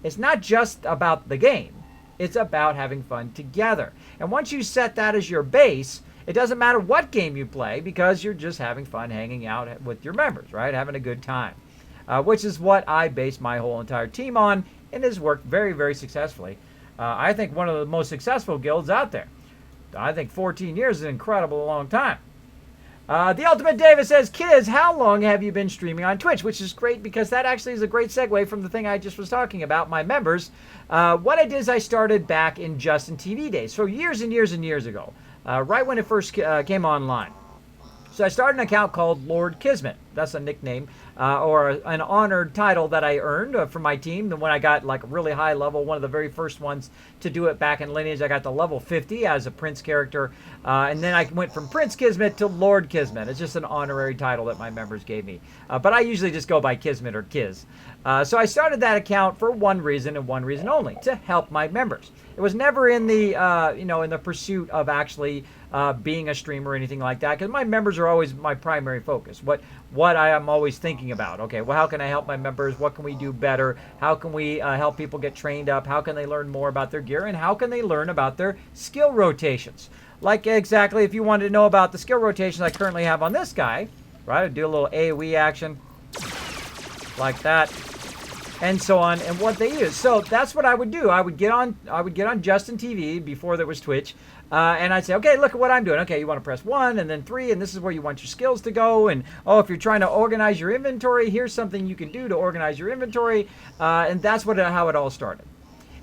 It's not just about the game. It's about having fun together. And once you set that as your base, it doesn't matter what game you play because you're just having fun hanging out with your members, right? Having a good time, which is what I base my whole entire team on, and has worked very, very successfully. I think one of the most successful guilds out there. I think 14 years is an incredible long time. The Ultimate Davis says, Kiz, how long have you been streaming on Twitch? Which is great because that actually is a great segue from the thing I just was talking about, my members. What I did is I started back in Justin TV days, so years and years and years ago. Right when it first came online. So I started an account called Lord Kismet. That's a nickname or an honored title that I earned from my team. And when I got like really high level, one of the very first ones to do it back in Lineage, I got to level 50 as a Prince character. And then I went from Prince Kismet to Lord Kismet. It's just an honorary title that my members gave me. But I usually just go by Kismet or Kiz. So I started that account for one reason and one reason only, to help my members. It was never in the, in the pursuit of actually being a streamer or anything like that, because my members are always my primary focus. What I am always thinking about. Okay, well, how can I help my members? What can we do better? How can we help people get trained up? How can they learn more about their gear? And how can they learn about their skill rotations? Like exactly if you wanted to know about the skill rotations I currently have on this guy, right? I do a little AoE action like that, and so on, and what they use. So that's what I would do. I would get on Justin TV before there was Twitch, and I'd say, okay, look at what I'm doing. Okay, you want to press 1 and then 3, and this is where you want your skills to go. And oh, if you're trying to organize your inventory, here's something you can do to organize your inventory. And that's how it all started.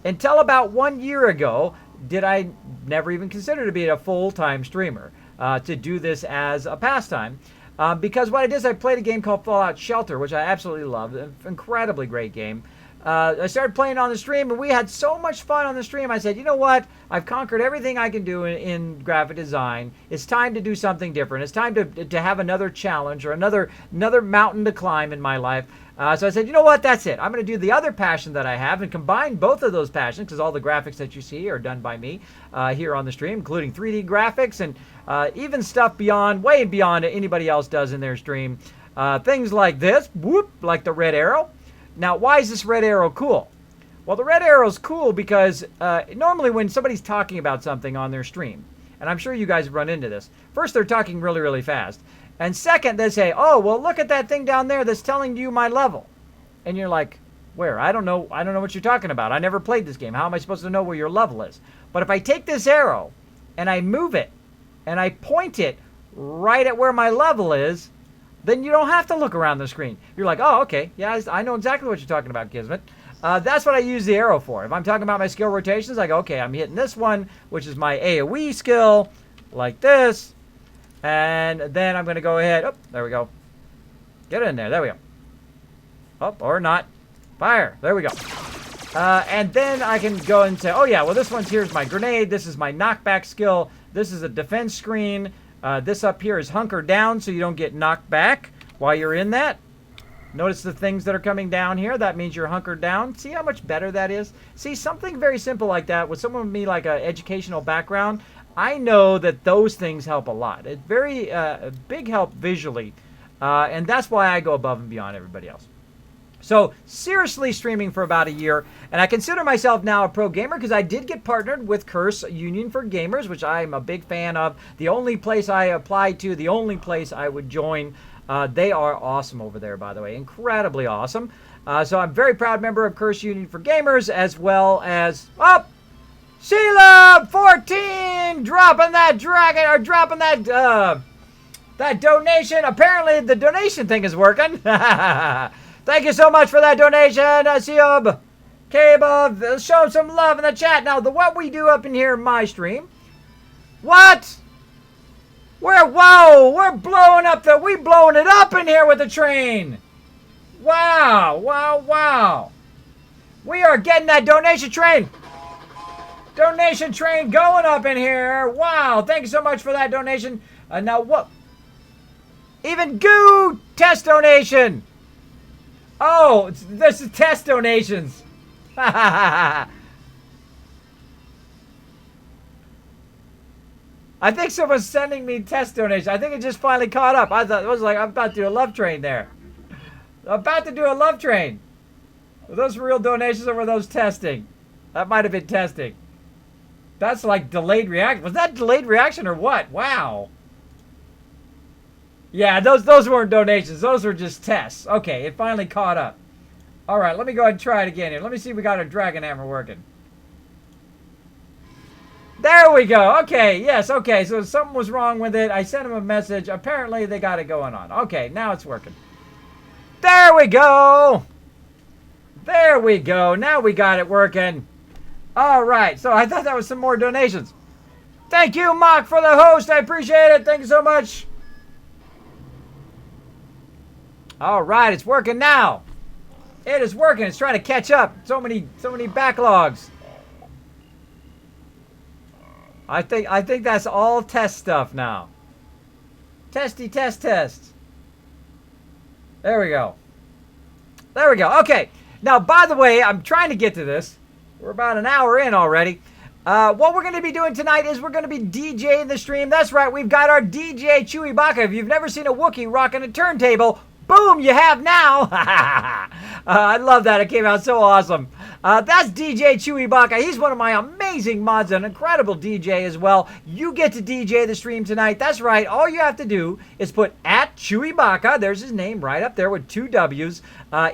Until about 1 year ago, did I never even consider to be a full-time streamer, to do this as a pastime. Because what I did is I played a game called Fallout Shelter, which I absolutely love. An incredibly great game. I started playing on the stream, and we had so much fun on the stream. I said, you know what? I've conquered everything I can do in graphic design. It's time to do something different. It's time to have another challenge or another mountain to climb in my life. So I said, you know what? That's it. I'm going to do the other passion that I have and combine both of those passions, because all the graphics that you see are done by me here on the stream, including 3D graphics and even stuff way beyond anybody else does in their stream. Things like this, whoop, like the red arrow. Now, why is this red arrow cool? Well, the red arrow is cool because normally when somebody's talking about something on their stream, and I'm sure you guys run into this, first they're talking really, really fast. And second, they say, oh, well, look at that thing down there that's telling you my level. And you're like, where? I don't know what you're talking about. I never played this game. How am I supposed to know where your level is? But if I take this arrow and I move it and I point it right at where my level is, then you don't have to look around the screen. You're like, oh, okay. Yeah, I know exactly what you're talking about, Kismet. That's what I use the arrow for. If I'm talking about my skill rotations, I go, okay, I'm hitting this one, which is my AoE skill, like this. And then I'm going to go ahead. Oh, there we go. Get in there. There we go. Oh, or not. Fire. There we go. And then I can go and say, oh, yeah, well, here's my grenade. This is my knockback skill. This is a defense screen. This up here is hunker down so you don't get knocked back while you're in that. Notice the things that are coming down here. That means you're hunkered down. See how much better that is? See, something very simple like that with someone with me like an educational background, I know that those things help a lot. It's very big help visually, and that's why I go above and beyond everybody else. So seriously streaming for about a year, and I consider myself now a pro gamer because I did get partnered with Curse Union for Gamers, which I'm a big fan of. The only place I apply to, the only place I would join. They are awesome over there, by the way, incredibly awesome. So I'm a very proud member of Curse Union for Gamers, as well as Sheila 14 dropping that dragon, or dropping that that donation. Apparently the donation thing is working. Thank you so much for that donation, Siub. K-Above, show some love in the chat. Now, what we do up in here in my stream. What? We're blowing it up in here with the train. Wow. We are getting that donation train. Donation train going up in here. Wow, thank you so much for that donation. Now, what? Even Goo test donation. Oh, this is test donations. I think someone's sending me test donations. I think it just finally caught up. I thought it was like I'm about to do a love train there. About to do a love train. Were those real donations or were those testing? That might have been testing. That's like delayed reaction. Was that delayed reaction or what? Wow. Yeah, those weren't donations. Those were just tests. Okay, it finally caught up. All right, let me go ahead and try it again here. Let me see if we got our Dragon Hammer working. There we go. Okay, yes, okay. So something was wrong with it. I sent them a message. Apparently, they got it going on. Okay, now it's working. There we go. There we go. Now we got it working. All right, so I thought that was some more donations. Thank you, Mock, for the host. I appreciate it. Thank you so much. All right, it's working now. It is working. It's trying to catch up. So many backlogs. I think that's all test stuff now. Testy test. There we go. There we go. Okay. Now, by the way, I'm trying to get to this. We're about an hour in already. What we're going to be doing tonight is we're going to be DJing the stream. That's right. We've got our DJ Chewy Baka. If you've never seen a Wookiee rocking a turntable, boom, you have now. I love that. It came out so awesome. That's DJ Chewy Baka. He's one of my amazing mods, an incredible DJ as well. You get to DJ the stream tonight. That's right. All you have to do is put @Chewy Baka, there's his name right up there with 2 W's,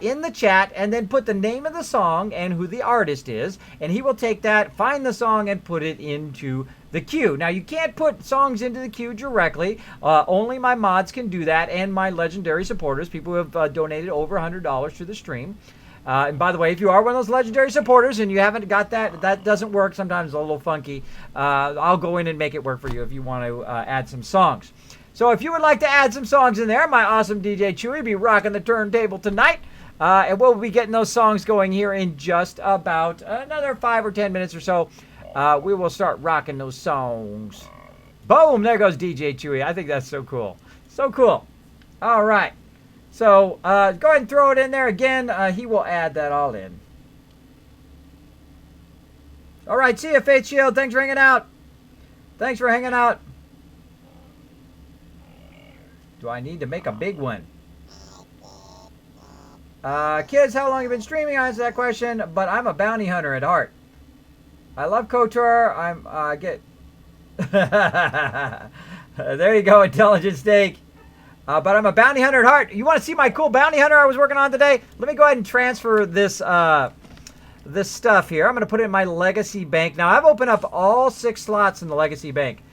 in the chat, and then put the name of the song and who the artist is, and he will take that, find the song, and put it into the queue. Now, you can't put songs into the queue directly. Only my mods can do that, and my legendary supporters, people who have donated over $100 to the stream. And by the way, if you are one of those legendary supporters and you haven't got that doesn't work. Sometimes it's a little funky. I'll go in and make it work for you if you want to add some songs. So if you would like to add some songs in there, my awesome DJ Chewy will be rocking the turntable tonight. And we'll be getting those songs going here in just about another 5 or 10 minutes or so. We will start rocking those songs. Boom! There goes DJ Chewy. I think that's so cool. So cool. All right. So, go ahead and throw it in there again. He will add that all in. All right, see you, Faith Shield. Thanks for hanging out. Thanks for hanging out. Do I need to make a big one? Kids, how long have you been streaming? I answer that question, but I'm a bounty hunter at heart. I love KOTOR. There you go, Intelligent Steak. But I'm a bounty hunter at heart. You want to see my cool bounty hunter I was working on today? Let me go ahead and transfer this this stuff here. I'm going to put it in my legacy bank. Now, I've opened up all 6 slots in the legacy bank.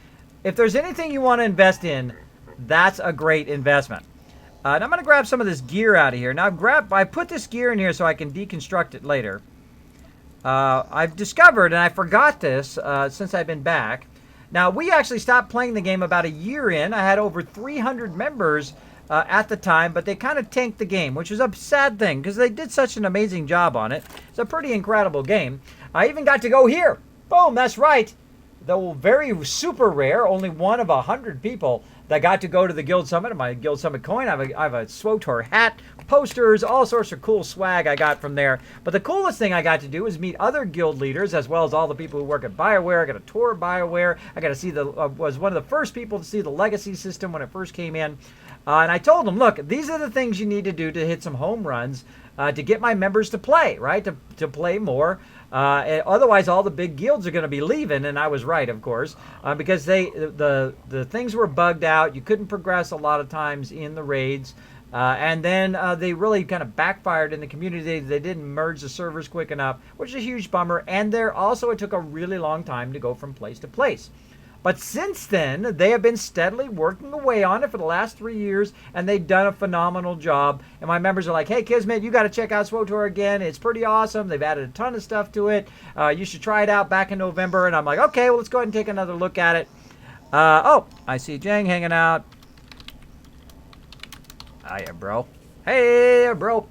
If there's anything you want to invest in, that's a great investment. And I'm going to grab some of this gear out of here. Now, I put this gear in here so I can deconstruct it later. I've discovered, and I forgot this since I've been back. Now, we actually stopped playing the game about a year in. I had over 300 members at the time, but they kind of tanked the game, which was a sad thing because they did such an amazing job on it. It's a pretty incredible game. I even got to go here. Boom, that's right. Though very super rare, only one of 100 people that got to go to the Guild Summit. My Guild Summit coin, I have a SWTOR hat, posters, all sorts of cool swag I got from there. But the coolest thing I got to do was meet other guild leaders, as well as all the people who work at BioWare. I got a tour of BioWare. I got to see was one of the first people to see the legacy system when it first came in. And I told them, look, these are the things you need to do to hit some home runs to get my members to play, right? To play more. Otherwise, all the big guilds are going to be leaving, and I was right, of course, because the things were bugged out. You couldn't progress a lot of times in the raids. And then they really kind of backfired in the community. They didn't merge the servers quick enough, which is a huge bummer. And it took a really long time to go from place to place. But since then, they have been steadily working away on it for the last 3 years, and they've done a phenomenal job. And my members are like, hey, Kismet, you got to check out SWTOR again. It's pretty awesome. They've added a ton of stuff to it. You should try it out back in November. And I'm like, okay, well, let's go ahead and take another look at it. Oh, I see Jang hanging out. Hiya, bro. Hey, bro.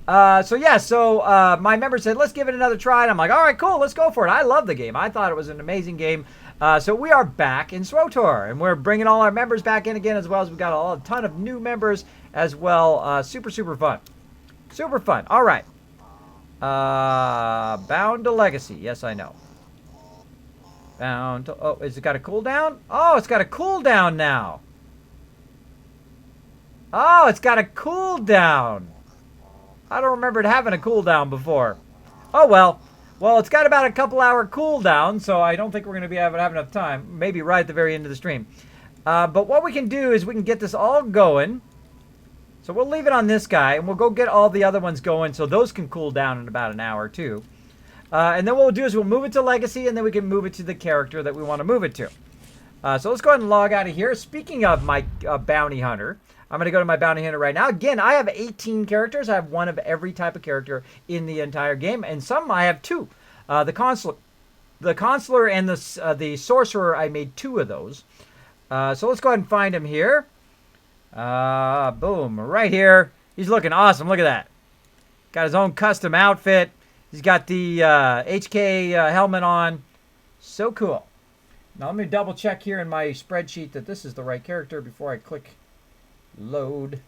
So my member said, let's give it another try. And I'm like, all right, cool, let's go for it. I love the game. I thought it was an amazing game. So we are back in SWTOR, and we're bringing all our members back in again, as well as we got a ton of new members as well. Super fun. Super fun. All right. Bound to Legacy. Yes, I know. Bound to... Oh, has it got a cooldown? Oh, it's got a cooldown now. Oh, it's got a cooldown. I don't remember it having a cooldown before. Oh, well. Well, it's got about a couple-hour cooldown, so I don't think we're going to be able to have enough time. Maybe right at the very end of the stream. But what we can do is we can get this all going. So we'll leave it on this guy, and we'll go get all the other ones going so those can cool down in about an hour, too. And then what we'll do is we'll move it to Legacy, and then we can move it to the character that we want to move it to. So let's go ahead and log out of here. Speaking of my bounty hunter, I'm going to go to my bounty hunter right now. Again, I have 18 characters. I have one of every type of character in the entire game, and some I have 2. The consular and the sorcerer, I made 2 of those. So let's go ahead and find him here. Boom, right here. He's looking awesome. Look at that. Got his own custom outfit. He's got the HK helmet on. So cool. Now let me double check here in my spreadsheet that this is the right character before I click load.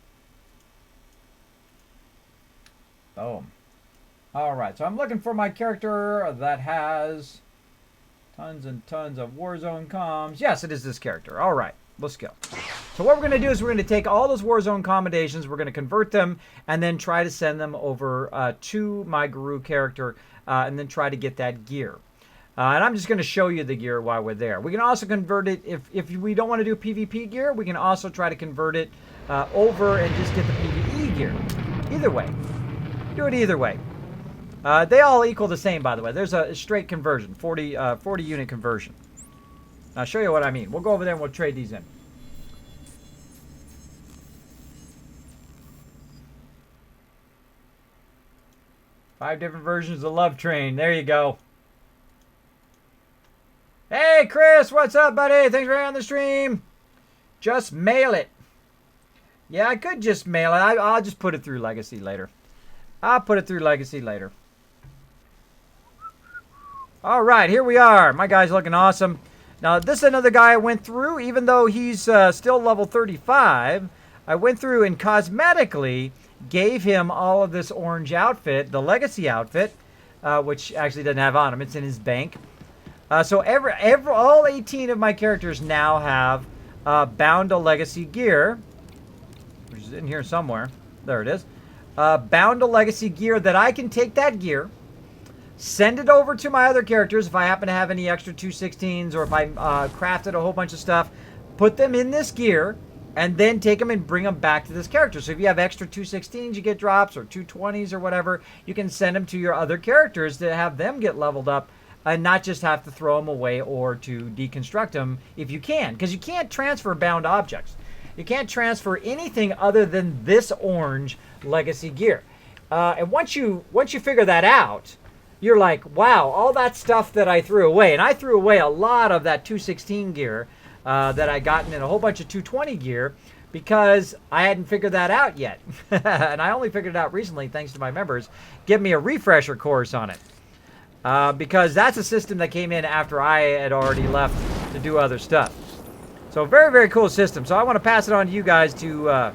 Boom. Alright, so I'm looking for my character that has tons and tons of Warzone comms. Yes, it is this character. Alright, let's go. So what we're going to do is we're going to take all those Warzone commendations, we're going to convert them, and then try to send them over to my Guru character, and then try to get that gear. And I'm just going to show you the gear while we're there. We can also convert it, if we don't want to do PVP gear, we can also try to convert it over and just get the PvE gear. Either way. Do it either way. They all equal the same, by the way. There's a straight conversion, 40 unit conversion. I'll show you what I mean. We'll go over there and we'll trade these in. Five different versions of Love Train. There you go. Hey, Chris, what's up, buddy? Thanks for being on the stream. Just mail it. Yeah, I could just mail it. I'll just put it through Legacy later. I'll put it through Legacy later. All right, here we are. My guy's looking awesome. Now, this is another guy I went through. Even though he's still level 35, I went through and cosmetically gave him all of this orange outfit, the Legacy outfit, which actually doesn't have on him. It's in his bank. So all 18 of my characters now have Bound to Legacy gear, which is in here somewhere. There it is. Bound to Legacy gear that I can take that gear, send it over to my other characters if I happen to have any extra 216s, or if I crafted a whole bunch of stuff, put them in this gear, and then take them and bring them back to this character. So if you have extra 216s, you get drops, or 220s or whatever, you can send them to your other characters to have them get leveled up, and not just have to throw them away or to deconstruct them if you can. Because you can't transfer bound objects. You can't transfer anything other than this orange Legacy gear. And once you figure that out, you're like, wow, all that stuff that I threw away. And I threw away a lot of that 216 gear that I gotten in a whole bunch of 220 gear because I hadn't figured that out yet. And I only figured it out recently thanks to my members. Give me a refresher course on it. Because that's a system that came in after I had already left to do other stuff. So very, very cool system. So I want to pass it on to you guys to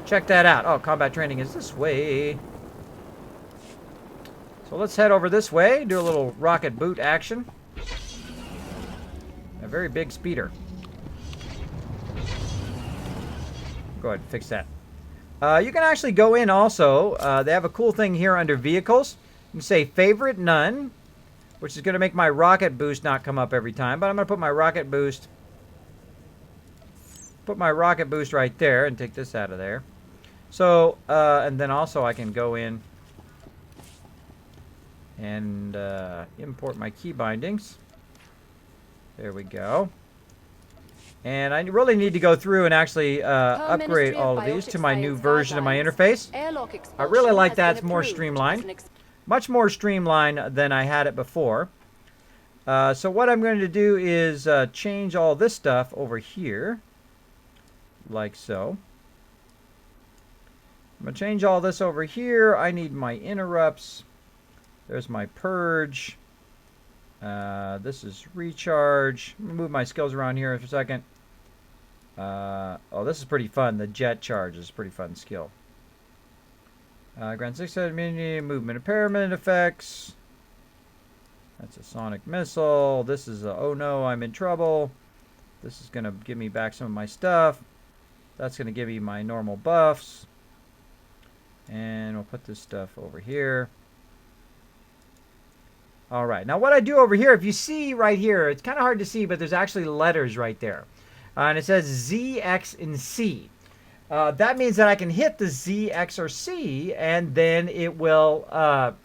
check that out. Oh, combat training is this way. So let's head over this way, do a little rocket boot action. A very big speeder. Go ahead and fix that. You can actually go in also. They have a cool thing here under vehicles. You can say favorite none, which is going to make my rocket boost not come up every time. But I'm going to put my rocket boost right there and take this out of there. So, and then also I can go in and import my key bindings. There we go. And I really need to go through and actually upgrade all of these to my new version of my interface. I really like that. It's more streamlined. Much more streamlined than I had it before. So what I'm going to do is change all this stuff over here. Like so. I'm going to change all this over here. I need my interrupts. There's my purge. This is recharge. I'm going to move my skills around here for a second. Oh, this is pretty fun. The jet charge is a pretty fun skill. Grant 600 mini movement impairment effects. That's a sonic missile. This is a, oh no, I'm in trouble. This is going to give me back some of my stuff. That's going to give me my normal buffs. And we'll put this stuff over here. All right. Now what I do over here, if you see right here, it's kind of hard to see, but there's actually letters right there. And it says Z, X, and C. That means that I can hit the Z, X, or C, and then it will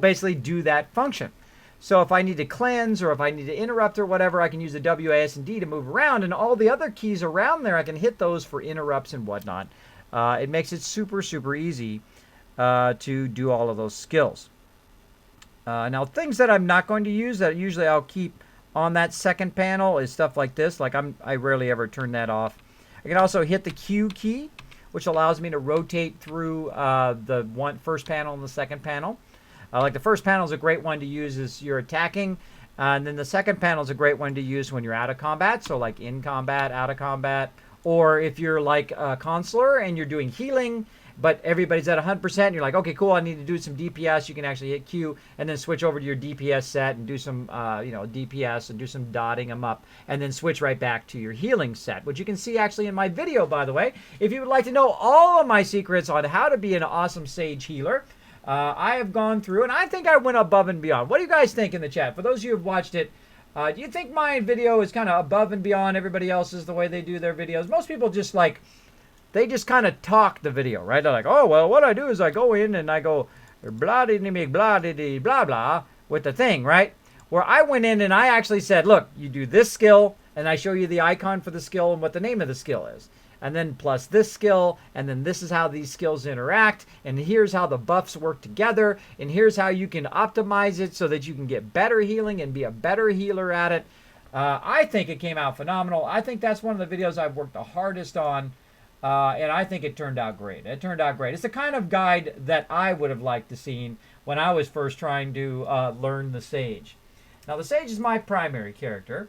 basically do that function. So if I need to cleanse or if I need to interrupt or whatever, I can use the W, A, S, and D to move around. And all the other keys around there, I can hit those for interrupts and whatnot. It makes it super, super easy to do all of those skills. Now, things that I'm not going to use that usually I'll keep on that second panel is stuff like this. Like I rarely ever turn that off. I can also hit the Q key, which allows me to rotate through the first panel and the second panel. Like the first panel is a great one to use as you're attacking. And then the second panel is a great one to use when you're out of combat. So like in combat, out of combat. Or if you're like a consular and you're doing healing, but everybody's at 100%, you're like, okay, cool, I need to do some DPS. You can actually hit Q and then switch over to your DPS set and do some, DPS and do some dotting them up. And then switch right back to your healing set, which you can see actually in my video, by the way. If you would like to know all of my secrets on how to be an awesome Sage healer, I have gone through, and I think I went above and beyond. What do you guys think in the chat? For those of you who have watched it, do you think my video is kind of above and beyond everybody else's the way they do their videos? Most people just like, they just kind of talk the video, right? They're like, oh, well, what I do is I go in and I go blah blah with the thing, right? Where I went in and I actually said, look, you do this skill, and I show you the icon for the skill and what the name of the skill is. And then plus this skill, and then this is how these skills interact, and here's how the buffs work together, and here's how you can optimize it so that you can get better healing and be a better healer at it. I think it came out phenomenal. I think that's one of the videos I've worked the hardest on, and I think it turned out great. It turned out great. It's the kind of guide that I would have liked to see when I was first trying to learn the Sage. Now, the Sage is my primary character.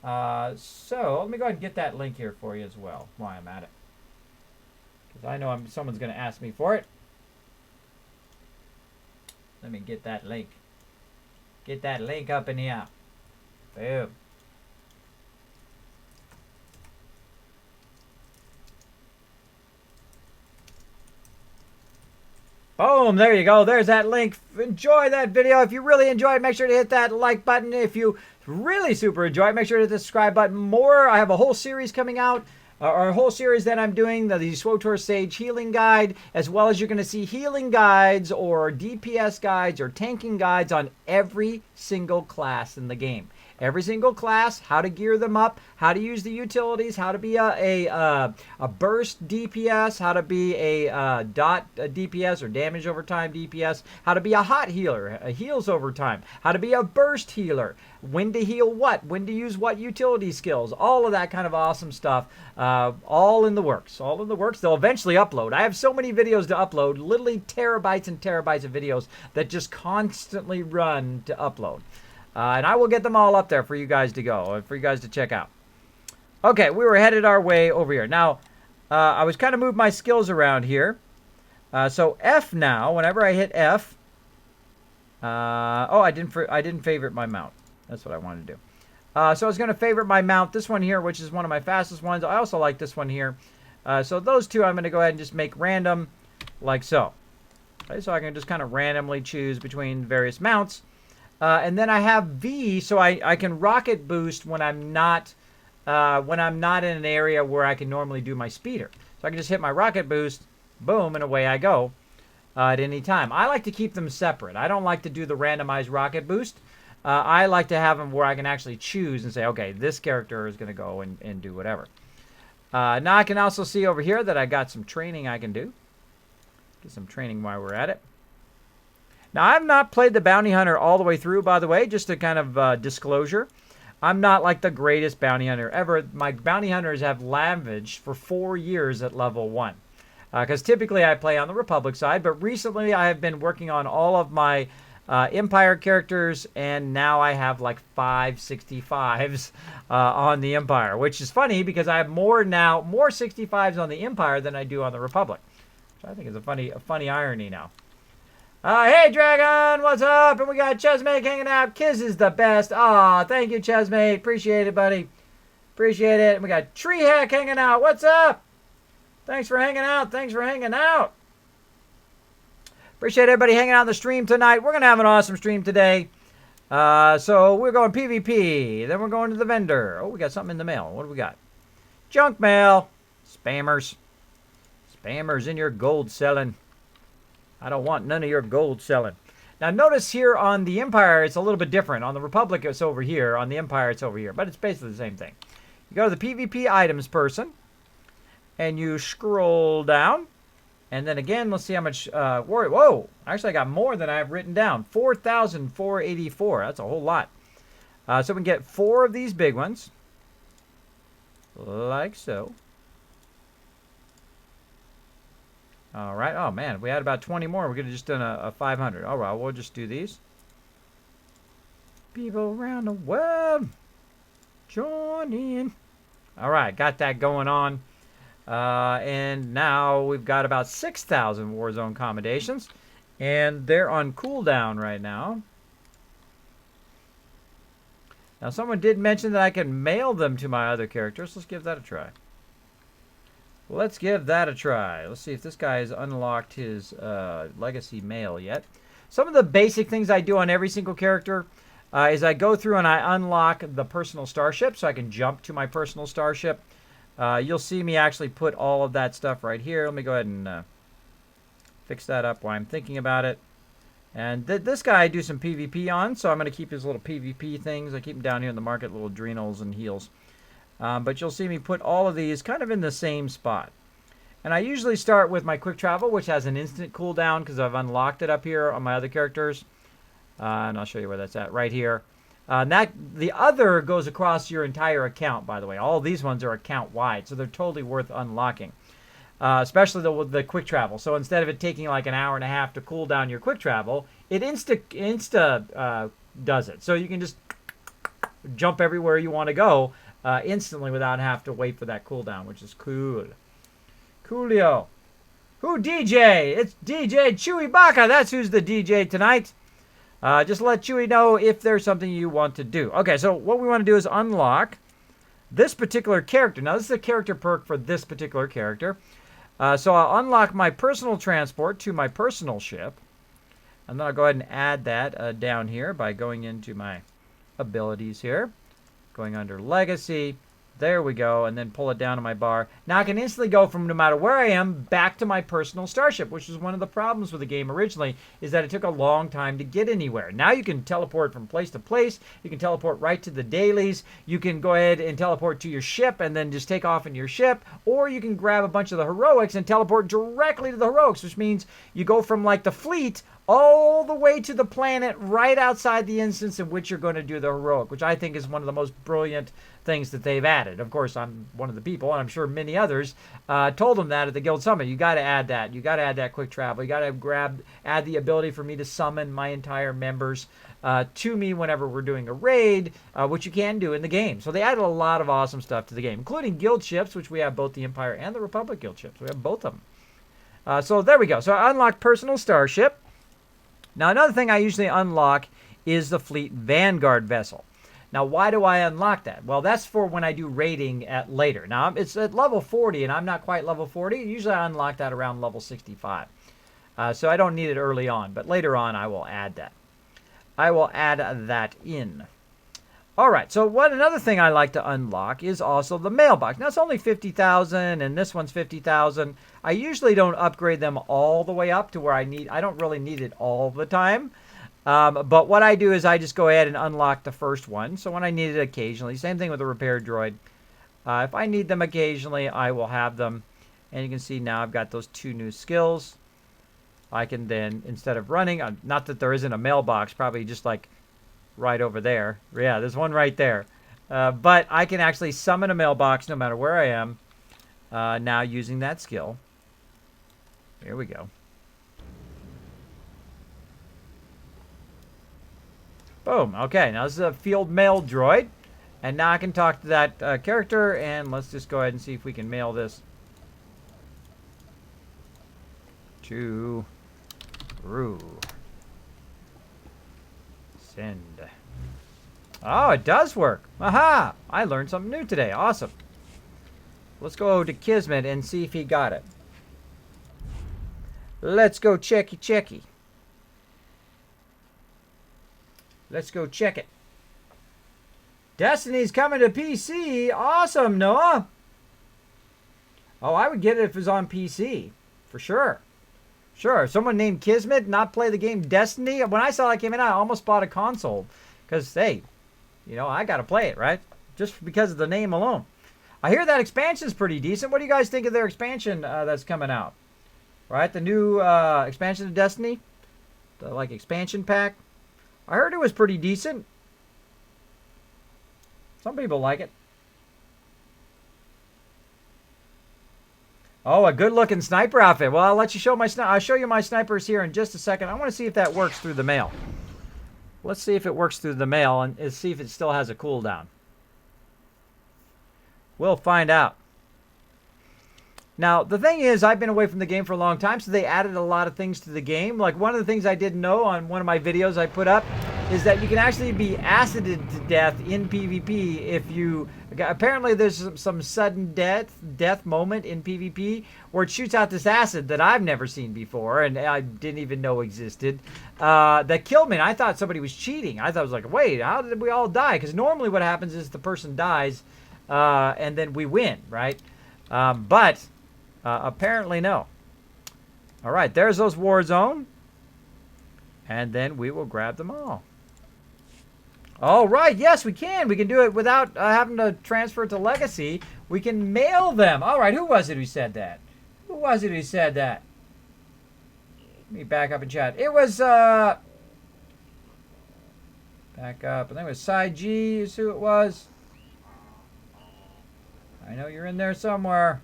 So let me go ahead and get that link here for you as well while I'm at it, because I know someone's going to ask me for it. Let me get that link. Get that link up in here. Boom. Boom, there you go. There's that link. Enjoy that video. If you really enjoy it, make sure to hit that like button. If you really super enjoy it, make sure to hit the subscribe button. More, I have a whole series coming out, or a whole series that I'm doing, the SWTOR Sage Healing Guide, as well as you're going to see healing guides or DPS guides or tanking guides on every single class in the game. Every single class, how to gear them up, how to use the utilities, how to be a burst DPS, how to be a dot DPS or damage over time DPS, how to be a hot healer, heals over time, how to be a burst healer, when to heal what, when to use what utility skills, all of that kind of awesome stuff, all in the works, all in the works. They'll eventually upload. I have so many videos to upload, literally terabytes and terabytes of videos that just constantly run to upload. And I will get them all up there for you guys to go, for you guys to check out. Okay, we were headed our way over here. Now, I was kind of moving my skills around here. So F now, whenever I hit F, I didn't favorite my mount. That's what I wanted to do. So I was going to favorite my mount, this one here, which is one of my fastest ones. I also like this one here. So those two I'm going to go ahead and just make random like so. Okay, so I can just kind of randomly choose between various mounts. And then I have V, so I can rocket boost when I'm not in an area where I can normally do my speeder. So I can just hit my rocket boost, boom, and away I go at any time. I like to keep them separate. I don't like to do the randomized rocket boost. I like to have them where I can actually choose and say, okay, this character is going to go and do whatever. Now I can also see over here that I got some training I can do. Get some training while we're at it. Now, I've not played the Bounty Hunter all the way through, by the way, just a kind of disclosure. I'm not like the greatest Bounty Hunter ever. My Bounty Hunters have lavaged for 4 years at level 1. Because typically I play on the Republic side, but recently I have been working on all of my Empire characters, and now I have like 565s on the Empire, which is funny because I have more 65s on the Empire than I do on the Republic. Which I think is a funny irony now. Hey, Dragon, what's up? And we got Chessmate hanging out. Kiz is the best. Aw, thank you, Chessmate. Appreciate it, buddy. Appreciate it. And we got Treehack hanging out. What's up? Thanks for hanging out. Thanks for hanging out. Appreciate everybody hanging out on the stream tonight. We're going to have an awesome stream today. So we're going PvP. Then we're going to the vendor. Oh, we got something in the mail. What do we got? Junk mail. Spammers. Spammers in your gold selling. I don't want none of your gold selling. Now, notice here on the Empire, it's a little bit different. On the Republic, it's over here. On the Empire, it's over here. But it's basically the same thing. You go to the PvP items person, and you scroll down. And then again, let's see how much... whoa! Actually, I got more than I have written down. 4,484. That's a whole lot. So we can get 4 of these big ones. Like so. All right. Oh, man. If we had about 20 more, we could have just done a 500. All right. We'll just do these. People around the world, join in. All right. Got that going on. And now we've got about 6,000 Warzone accommodations. And they're on cooldown right now. Now, someone did mention that I can mail them to my other characters. Let's give that a try. Let's give that a try. Let's see if this guy has unlocked his legacy mail yet. Some of the basic things I do on every single character is I go through and I unlock the personal starship so I can jump to my personal starship. You'll see me actually put all of that stuff right here. Let me go ahead and fix that up while I'm thinking about it. And this guy I do some PvP on, so I'm going to keep his little PvP things. I keep them down here in the market, little adrenals and heals. But you'll see me put all of these kind of in the same spot. And I usually start with my quick travel, which has an instant cooldown because I've unlocked it up here on my other characters. And I'll show you where that's at right here. The other goes across your entire account, by the way. All these ones are account wide, so they're totally worth unlocking. Especially the quick travel. So instead of it taking like an hour and a half to cool down your quick travel, it insta does it. So you can just jump everywhere you want to go instantly without having to wait for that cooldown, which is cool. Coolio. Who DJ? It's DJ Chewy Baka. That's who's the DJ tonight. Just let Chewy know if there's something you want to do. Okay, so what we want to do is unlock this particular character. Now, this is a character perk for this particular character. So I'll unlock my personal transport to my personal ship. And then I'll go ahead and add that down here by going into my abilities here. Going under Legacy. There we go. And then pull it down to my bar. Now I can instantly go from no matter where I am back to my personal starship, which was one of the problems with the game originally, is that it took a long time to get anywhere. Now you can teleport from place to place. You can teleport right to the dailies. You can go ahead and teleport to your ship and then just take off in your ship. Or you can grab a bunch of the heroics and teleport directly to the heroics, which means you go from like the fleet all the way to the planet right outside the instance in which you're going to do the heroic, which I think is one of the most brilliant things that they've added. Of course, I'm one of the people, and I'm sure many others told them that at the Guild Summit. You got to add that. You got to add that quick travel. You got to add the ability for me to summon my entire members to me whenever we're doing a raid, which you can do in the game. So they added a lot of awesome stuff to the game, including guild ships, which we have both the Empire and the Republic guild ships. We have both of them. So there we go. So I unlocked personal starship. Now, another thing I usually unlock is the fleet Vanguard vessel. Now, why do I unlock that? Well, that's for when I do raiding at later. Now, it's at level 40, and I'm not quite level 40. Usually I unlock that around level 65. So I don't need it early on, but later on I will add that. I will add that in. All right, so another thing I like to unlock is also the mailbox. Now, it's only 50,000, and this one's 50,000. I usually don't upgrade them all the way up to where I don't really need it all the time. But what I do is I just go ahead and unlock the first one. So when I need it occasionally, same thing with the repair droid. If I need them occasionally, I will have them. And you can see now I've got those 2 new skills. I can then, instead of running, not that there isn't a mailbox, probably just like right over there. Yeah, there's one right there. But I can actually summon a mailbox no matter where I am now using that skill. Here we go. Boom. Okay, now this is a field mail droid. And now I can talk to that character, and let's just go ahead and see if we can mail this to Rue. Send. Oh, it does work. Aha! I learned something new today. Awesome. Let's go to Kismet and see if he got it. Let's go checky. Let's go check it. Destiny's coming to PC. Awesome, Noah. Oh, I would get it if it was on PC. For sure. Sure. Someone named Kismet not play the game Destiny. When I saw that came in, I almost bought a console. Because, hey, I got to play it, right? Just because of the name alone. I hear that expansion's pretty decent. What do you guys think of their expansion that's coming out? Right? The new expansion of Destiny? The, expansion pack? I heard it was pretty decent. Some people like it. Oh, a good-looking sniper outfit. Well, I'll show you my snipers here in just a second. I want to see if that works through the mail. Let's see if it works through the mail and see if it still has a cooldown. We'll find out. Now, the thing is, I've been away from the game for a long time, so they added a lot of things to the game. Like, one of the things I didn't know on one of my videos I put up is that you can actually be acided to death in PvP if you... Apparently, there's some sudden death moment in PvP where it shoots out this acid that I've never seen before and I didn't even know existed. That killed me, and I thought somebody was cheating. I thought, I was like, wait, how did we all die? Because normally what happens is the person dies and then we win, right? But... apparently no. All right, there's those war zone. And then we will grab them all. All right, yes, we can. We can do it without having to transfer it to Legacy. We can mail them. All right, who was it who said that? Who was it who said that? Let me back up and chat. It was, back up. I think it was Side G is who it was. I know you're in there somewhere.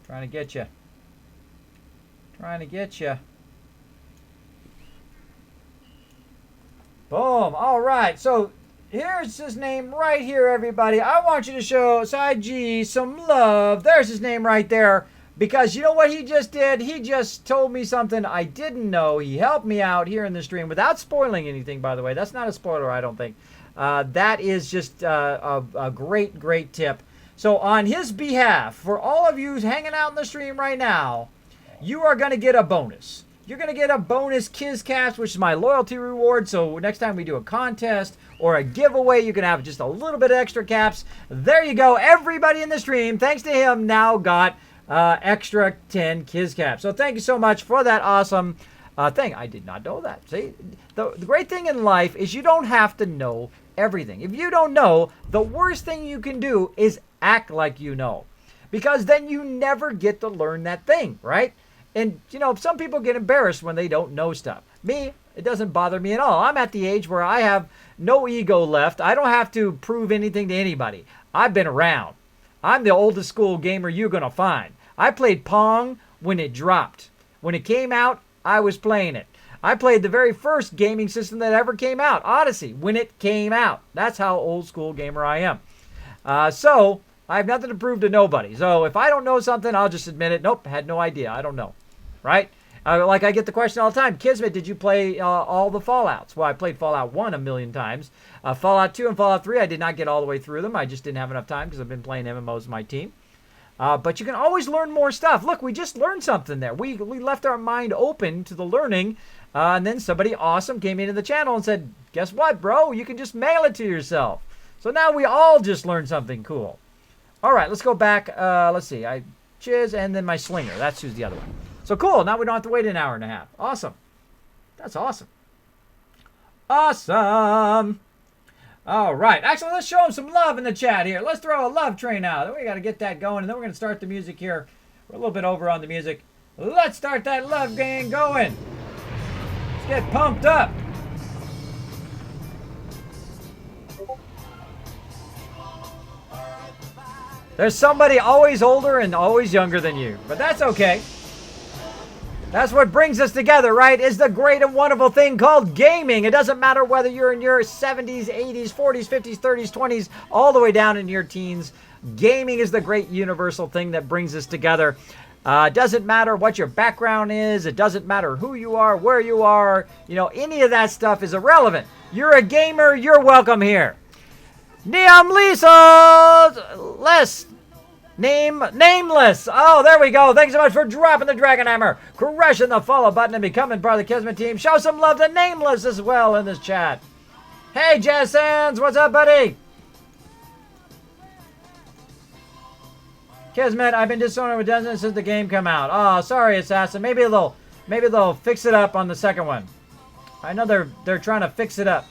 Trying to get you. Trying to get you. Boom. All right. So here's his name right here, everybody. I want you to show Side G some love. There's his name right there. Because you know what he just did? He just told me something I didn't know. He helped me out here in the stream without spoiling anything, by the way. That's not a spoiler, I don't think. That is just a great, great tip. So on his behalf, for all of you hanging out in the stream right now, you are going to get a bonus. You're going to get a bonus Kiz Caps, which is my loyalty reward. So next time we do a contest or a giveaway, you can have just a little bit of extra caps. There you go. Everybody in the stream, thanks to him, now got extra 10 Kiz Caps. So thank you so much for that awesome thing. I did not know that. See, the great thing in life is you don't have to know everything. If you don't know, the worst thing you can do is act like you know, because then you never get to learn that thing, right? And some people get embarrassed when they don't know stuff. Me, it doesn't bother me at all. I'm at the age where I have no ego left. I don't have to prove anything to anybody. I've been around. I'm the oldest school gamer you're gonna find. I played Pong when it dropped. When it came out, I was playing it. I played the very first gaming system that ever came out, Odyssey, when it came out. That's how old school gamer I am. So I have nothing to prove to nobody. So if I don't know something, I'll just admit it. Nope, had no idea. I don't know. right? Like I get the question all the time, Kismet, did you play all the Fallouts? Well, I played Fallout 1 a million times. Fallout 2 and Fallout 3, I did not get all the way through them. I just didn't have enough time because I've been playing MMOs with my team. But you can always learn more stuff. Look, we just learned something there. We left our mind open to the learning. And then somebody awesome came into the channel and said, guess what, bro? You can just mail it to yourself. So now we all just learned something cool. All right, let's go back. Let's see. Chiz and then my slinger. That's who's the other one. So cool. Now we don't have to wait an hour and a half. Awesome. That's awesome. Awesome. All right. Actually, let's show them some love in the chat here. Let's throw a love train out. Then we got to get that going, and then we're going to start the music here. We're a little bit over on the music. Let's start that love game going. Let's get pumped up. There's somebody always older and always younger than you, but that's okay. That's what brings us together, right? Is the great and wonderful thing called gaming. It doesn't matter whether you're in your 70s, 80s, 40s, 50s, 30s, 20s, all the way down in your teens. Gaming is the great universal thing that brings us together. It doesn't matter what your background is. It doesn't matter who you are, where you are. You know, any of that stuff is irrelevant. You're a gamer. You're welcome here. Neom Lisa Less. Nameless. Oh, there we go. Thanks so much for dropping the Dragon Hammer, crushing the follow button, and becoming part of the Kismet team. Show some love to Nameless as well in this chat. Hey, Jazz Sands. What's up, buddy? Kismet, I've been disappointed with Desmond since the game come out. Oh, sorry, Assassin. Maybe they'll fix it up on the second one. I know they're trying to fix it up.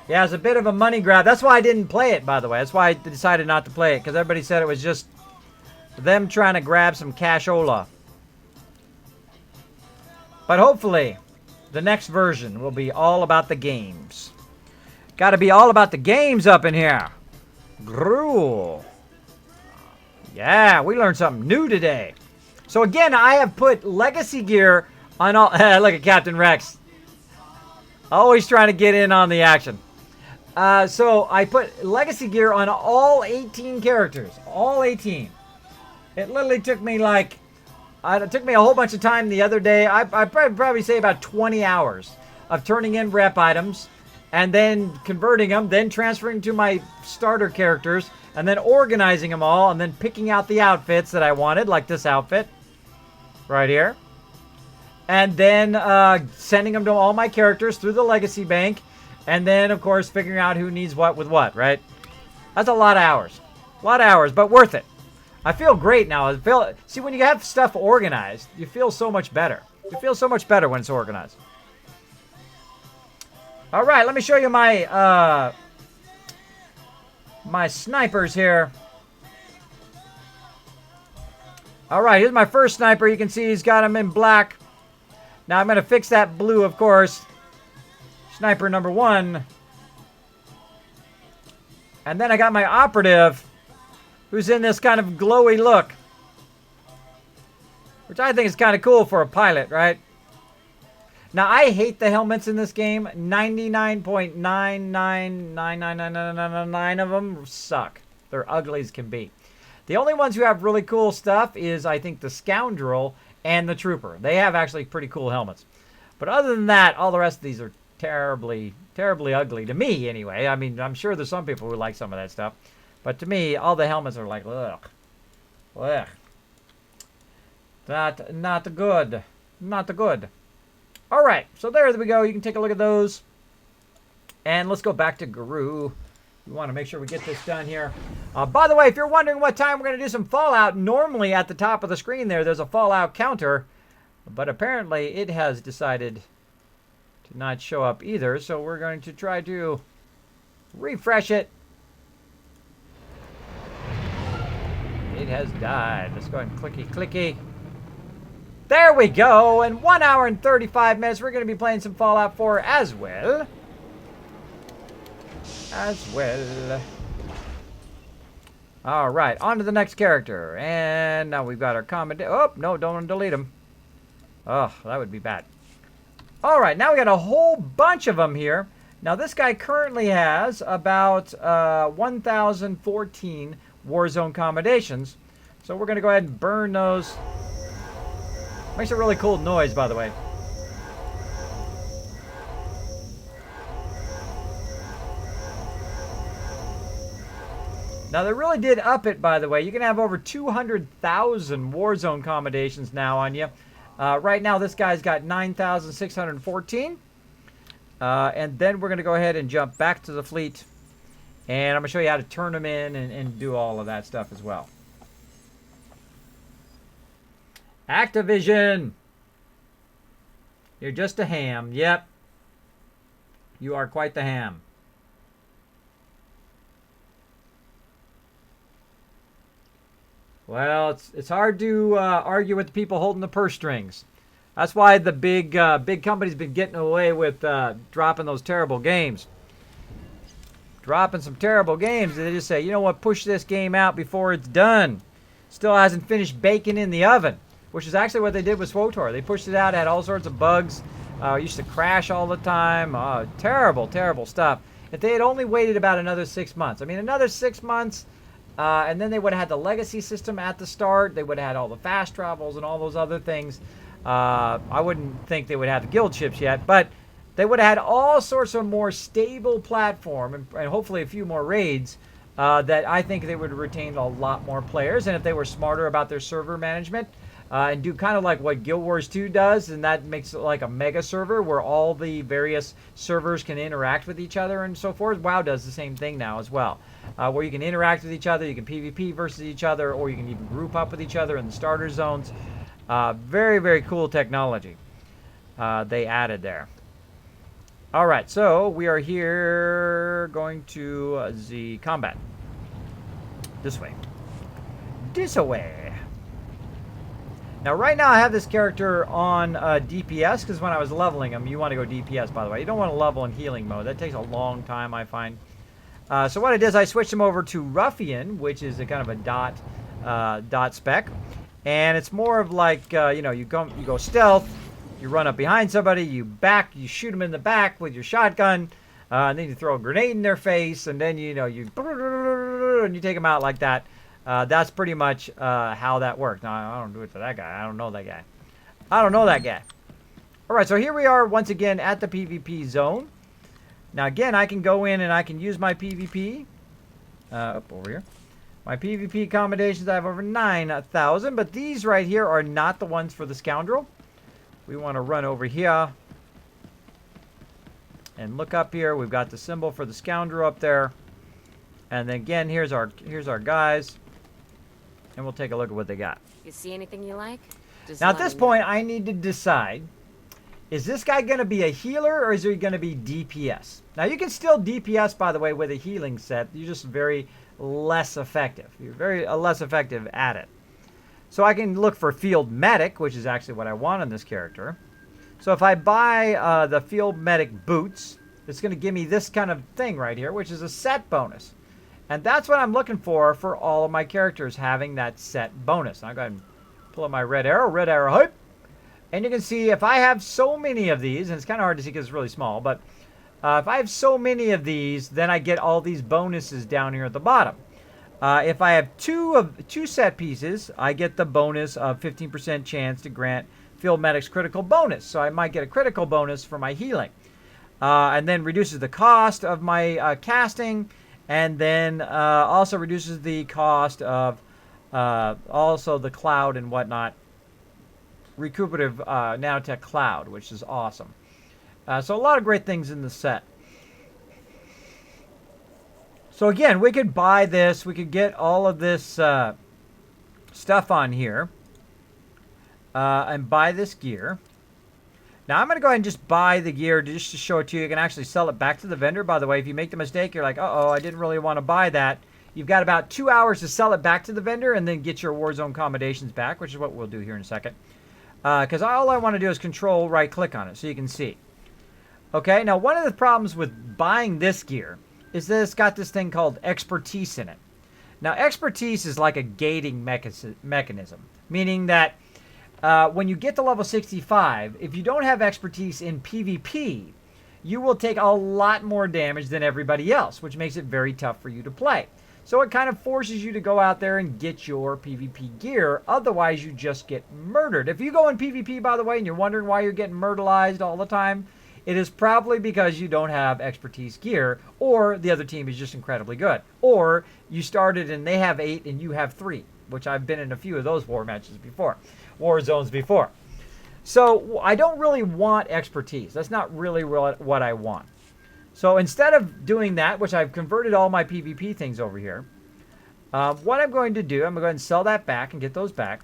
Yeah, it's a bit of a money grab. That's why I didn't play it, by the way. That's why I decided not to play it, because everybody said it was just them trying to grab some cashola. But hopefully, the next version will be all about the games. Got to be all about the games up in here. Gruel. Yeah, we learned something new today. So again, I have put legacy gear on all... Look at Captain Rex. Always trying to get in on the action. So I put legacy gear on all 18 characters. All 18. It literally took me like... it took me a whole bunch of time the other day. I'd probably say about 20 hours of turning in rep items and then converting them, then transferring to my starter characters, and then organizing them all, and then picking out the outfits that I wanted, like this outfit right here. And then sending them to all my characters through the legacy bank. And then, of course, figuring out who needs what with what, right? That's a lot of hours. A lot of hours, but worth it. I feel great now. See, when you have stuff organized, you feel so much better. You feel so much better when it's organized. All right, let me show you my my snipers here. All right, here's my first sniper. You can see he's got him in black. Now I'm going to fix that blue, of course. Sniper number 1. And then I got my operative, who's in this kind of glowy look, which I think is kind of cool for a pilot, right? Now, I hate the helmets in this game. 99.9999999 of them suck. They're ugly as can be. The only ones who have really cool stuff is, I think, the Scoundrel and the Trooper. They have actually pretty cool helmets. But other than that, all the rest of these are terribly, terribly ugly. To me, anyway. I mean, I'm sure there's some people who like some of that stuff. But to me, all the helmets are like, ugh. Ugh. Not good. Not good. All right. So there we go. You can take a look at those. And let's go back to Guru. We want to make sure we get this done here. By the way, if you're wondering what time we're going to do some Fallout, normally at the top of the screen there's a Fallout counter. But apparently it has decided to not show up either. So we're going to try to refresh it. It has died. Let's go ahead and clicky. There we go. In 1 hour and 35 minutes, we're going to be playing some Fallout 4 as well. All right, on to the next character. And now we've got our comment. Oh, no, don't delete them. Oh, that would be bad. All right, now we got a whole bunch of them here. Now, this guy currently has about 1,014 Warzone commendations. So we're going to go ahead and burn those. Makes a really cool noise, by the way. Now, they really did up it, by the way. You can have over 200,000 Warzone commendations now on you. Right now, this guy's got 9,614. And then we're going to go ahead and jump back to the fleet. And I'm going to show you how to turn them in and do all of that stuff as well. Activision. You're just a ham. Yep. You are quite the ham. Well, it's hard to argue with the people holding the purse strings. That's why the big companies been getting away with dropping those terrible games. Dropping some terrible games. They just say, you know what, push this game out before it's done. Still hasn't finished baking in the oven, which is actually what they did with SWTOR. They pushed it out, had all sorts of bugs. Used to crash all the time. Terrible, terrible stuff. If they had only waited about another 6 months. I mean, another 6 months... and then they would have had the legacy system at the start. They would have had all the fast travels and all those other things. I wouldn't think they would have the guild ships yet, but they would have had all sorts of more stable platform and hopefully a few more raids that I think they would retain a lot more players. And if they were smarter about their server management and do kind of like what Guild Wars 2 does, and that makes it like a mega server where all the various servers can interact with each other and so forth. WoW does the same thing now as well. Where you can interact with each other, you can PvP versus each other, or you can even group up with each other in the starter zones. Very, very cool technology they added there. All right, so we are here going to the combat. This way. This way. Now, right now I have this character on DPS, because when I was leveling him, you want to go DPS, by the way. You don't want to level in healing mode. That takes a long time, I find. So what I did is I switched him over to Ruffian, which is a kind of a dot spec. And it's more of like, you know, you go stealth, you run up behind somebody, you shoot them in the back with your shotgun, and then you throw a grenade in their face, and then, you know, you take them out like that. That's pretty much how that worked. Now, I don't do it to that guy. I don't know that guy. I don't know that guy. All right, so here we are once again at the PvP zone. Now, again, I can go in and I can use my PvP. Up over here. My PvP accommodations, I have over 9,000. But these right here are not the ones for the Scoundrel. We want to run over here. And look up here. We've got the symbol for the Scoundrel up there. And then again, here's our guys. And we'll take a look at what they got. You see anything you like? Just now, at this point, I need to decide. Is this guy going to be a healer or is he going to be DPS? Now, you can still DPS, by the way, with a healing set. You're just very less effective. You're very less effective at it. So I can look for Field Medic, which is actually what I want on this character. So if I buy the Field Medic boots, it's going to give me this kind of thing right here, which is a set bonus. And that's what I'm looking for all of my characters, having that set bonus. I'll go ahead and pull up my red arrow hype. And you can see if I have so many of these, and it's kind of hard to see because it's really small, but if I have so many of these, then I get all these bonuses down here at the bottom. If I have two set pieces, I get the bonus of 15% chance to grant Field Medic's critical bonus. So I might get a critical bonus for my healing. And then reduces the cost of my casting, and then also reduces the cost of also the cloud and whatnot. Recuperative nanotech cloud, which is awesome. So a lot of great things in the set. So again, we could buy this. We could get all of this stuff on here and buy this gear. Now I'm going to go ahead and just buy the gear just to show it to you. You can actually sell it back to the vendor. By the way, if you make the mistake, you're like, uh-oh, I didn't really want to buy that. You've got about 2 hours to sell it back to the vendor and then get your Warzone accommodations back, which is what we'll do here in a second. Because all I want to do is control right-click on it so you can see. Okay, now one of the problems with buying this gear is that it's got this thing called expertise in it. Now, expertise is like a gating mechanism, meaning that when you get to level 65, if you don't have expertise in PvP, you will take a lot more damage than everybody else, which makes it very tough for you to play. So it kind of forces you to go out there and get your PvP gear. Otherwise, you just get murdered. If you go in PvP, by the way, and you're wondering why you're getting murderized all the time, it is probably because you don't have expertise gear, or the other team is just incredibly good. Or you started and they have 8 and you have 3, which I've been in a few of those war zones before. So I don't really want expertise. That's not really what I want. So instead of doing that, which I've converted all my PvP things over here, what I'm going to do, I'm going to go ahead and sell that back and get those back.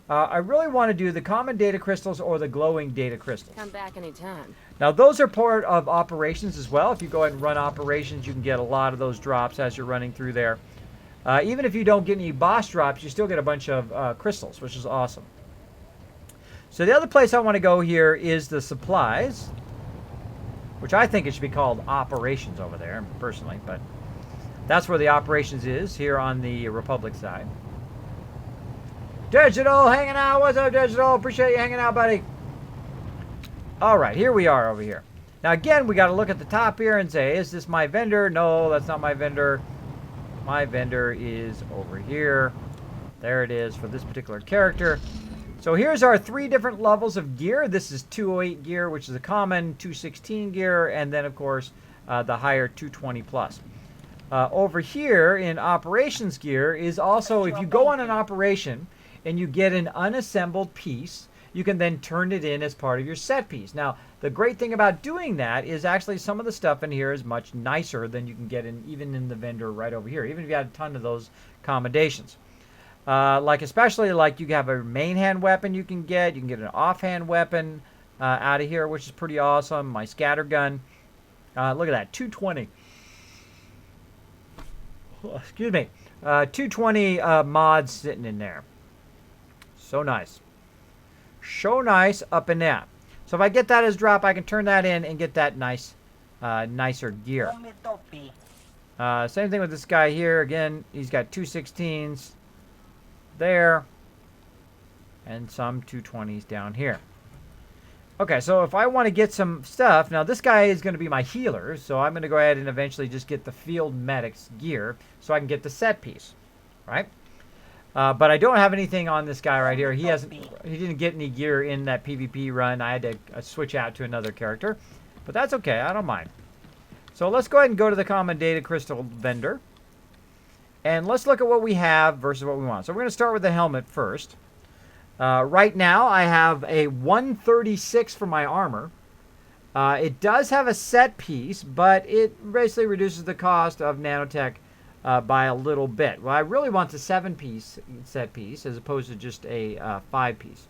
I really want to do the common data crystals or the glowing data crystals. Come back anytime. Now, those are part of operations as well. If you go ahead and run operations, you can get a lot of those drops as you're running through there. Even if you don't get any boss drops, you still get a bunch of crystals, which is awesome. So the other place I want to go here is the supplies, which I think it should be called operations over there, personally, but that's where the operations is, here on the Republic side. Digital, hanging out. What's up, Digital? Appreciate you hanging out, buddy. All right, here we are over here. Now, again, we got to look at the top here and say, is this my vendor? No, that's not my vendor. My vendor is over here. There it is for this particular character. So here's our 3 different levels of gear. This is 208 gear, which is a common, 216 gear, and then, of course, the higher 220 plus. Over here in operations gear is also, if you go on an operation and you get an unassembled piece, you can then turn it in as part of your set piece. Now, the great thing about doing that is actually some of the stuff in here is much nicer than you can get in even in the vendor right over here, even if you had a ton of those accommodations. Like especially like you have a main hand weapon you can get an offhand weapon out of here, which is pretty awesome. My scatter gun, look at that, 220. Excuse me, 220 mods sitting in there. So nice. So nice up in there. So if I get that as drop, I can turn that in and get that nice, nicer gear. Same thing with this guy here. Again, he's got 216s there and some 220s down here. Okay, so if I want to get some stuff, now this guy is going to be my healer, so I'm going to go ahead and eventually just get the field medic's gear so I can get the set piece, right? But I don't have anything on this guy right here. He didn't get any gear in that PvP run. I had to switch out to another character, but that's okay. I don't mind. So let's go ahead and go to the common data crystal vendor. And let's look at what we have versus what we want. So we're going to start with the helmet first. Right now, I have a 136 for my armor. It does have a set piece, but it basically reduces the cost of nanotech by a little bit. Well, I really want the 7-piece set piece as opposed to just a 5-piece.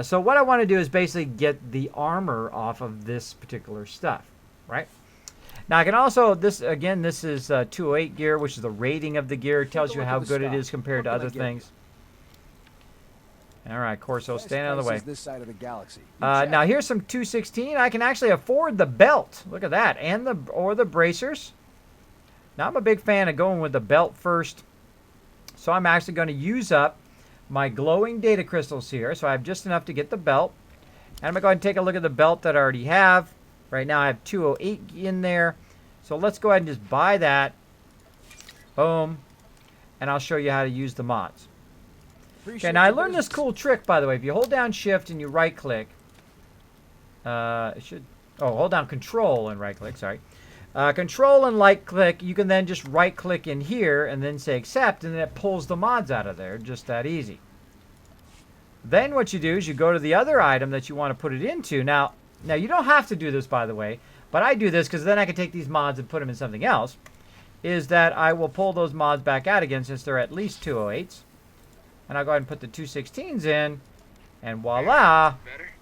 So what I want to do is basically get the armor off of this particular stuff, right? Now, I can also, this is 208 gear, which is the rating of the gear. It tells you how good it is compared to other things. All right, Corso, stand out of the way. This side of the galaxy. Now, here's some 216. I can actually afford the belt. Look at that. And the bracers. Now, I'm a big fan of going with the belt first. So I'm actually going to use up my glowing data crystals here. So I have just enough to get the belt. And I'm going to go ahead and take a look at the belt that I already have. Right now I have 208 in there. So let's go ahead and just buy that. Boom. And I'll show you how to use the mods. Okay, now I learned this cool trick, by the way. If you hold down Shift and you right-click, hold down Control and right-click, sorry. Control and right-click, you can then just right-click in here and then say Accept, and then it pulls the mods out of there. Just that easy. Then what you do is you go to the other item that you want to put it into. Now, you don't have to do this, by the way, but I do this because then I can take these mods and put them in something else, is that I will pull those mods back out again since they're at least 208s. And I'll go ahead and put the 216s in, and voila,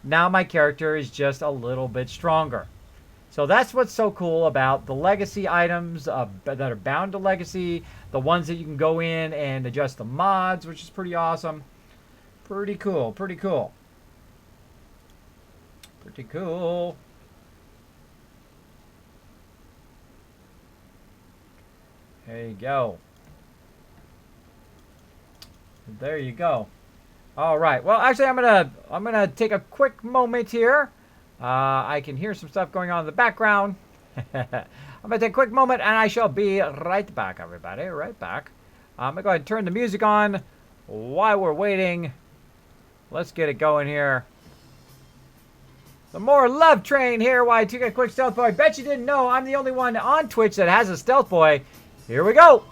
now my character is just a little bit stronger. So that's what's so cool about the legacy items that are bound to legacy, the ones that you can go in and adjust the mods, which is pretty awesome. Pretty cool, pretty cool. Pretty cool. There you go. There you go. All right. Well, actually, I'm gonna take a quick moment here. I can hear some stuff going on in the background. I'm going to take a quick moment and I shall be right back, everybody. Right back. I'm going to go ahead and turn the music on while we're waiting. Let's get it going here. The more love train here. Why took a quick stealth boy. Bet you didn't know I'm the only one on Twitch that has a stealth boy. Here we go.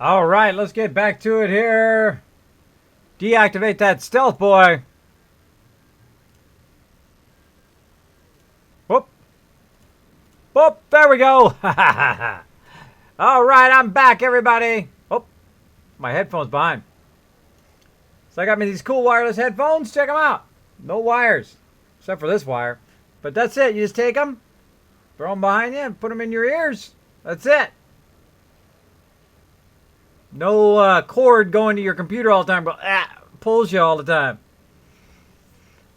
All right, let's get back to it here. Deactivate that stealth boy. Whoop. Whoop, there we go. All right, I'm back, everybody. Oh, my headphones behind. So I got me these cool wireless headphones. Check them out. No wires, except for this wire. But that's it. You just take them, throw them behind you, and put them in your ears. That's it. No cord going to your computer all the time, but pulls you all the time.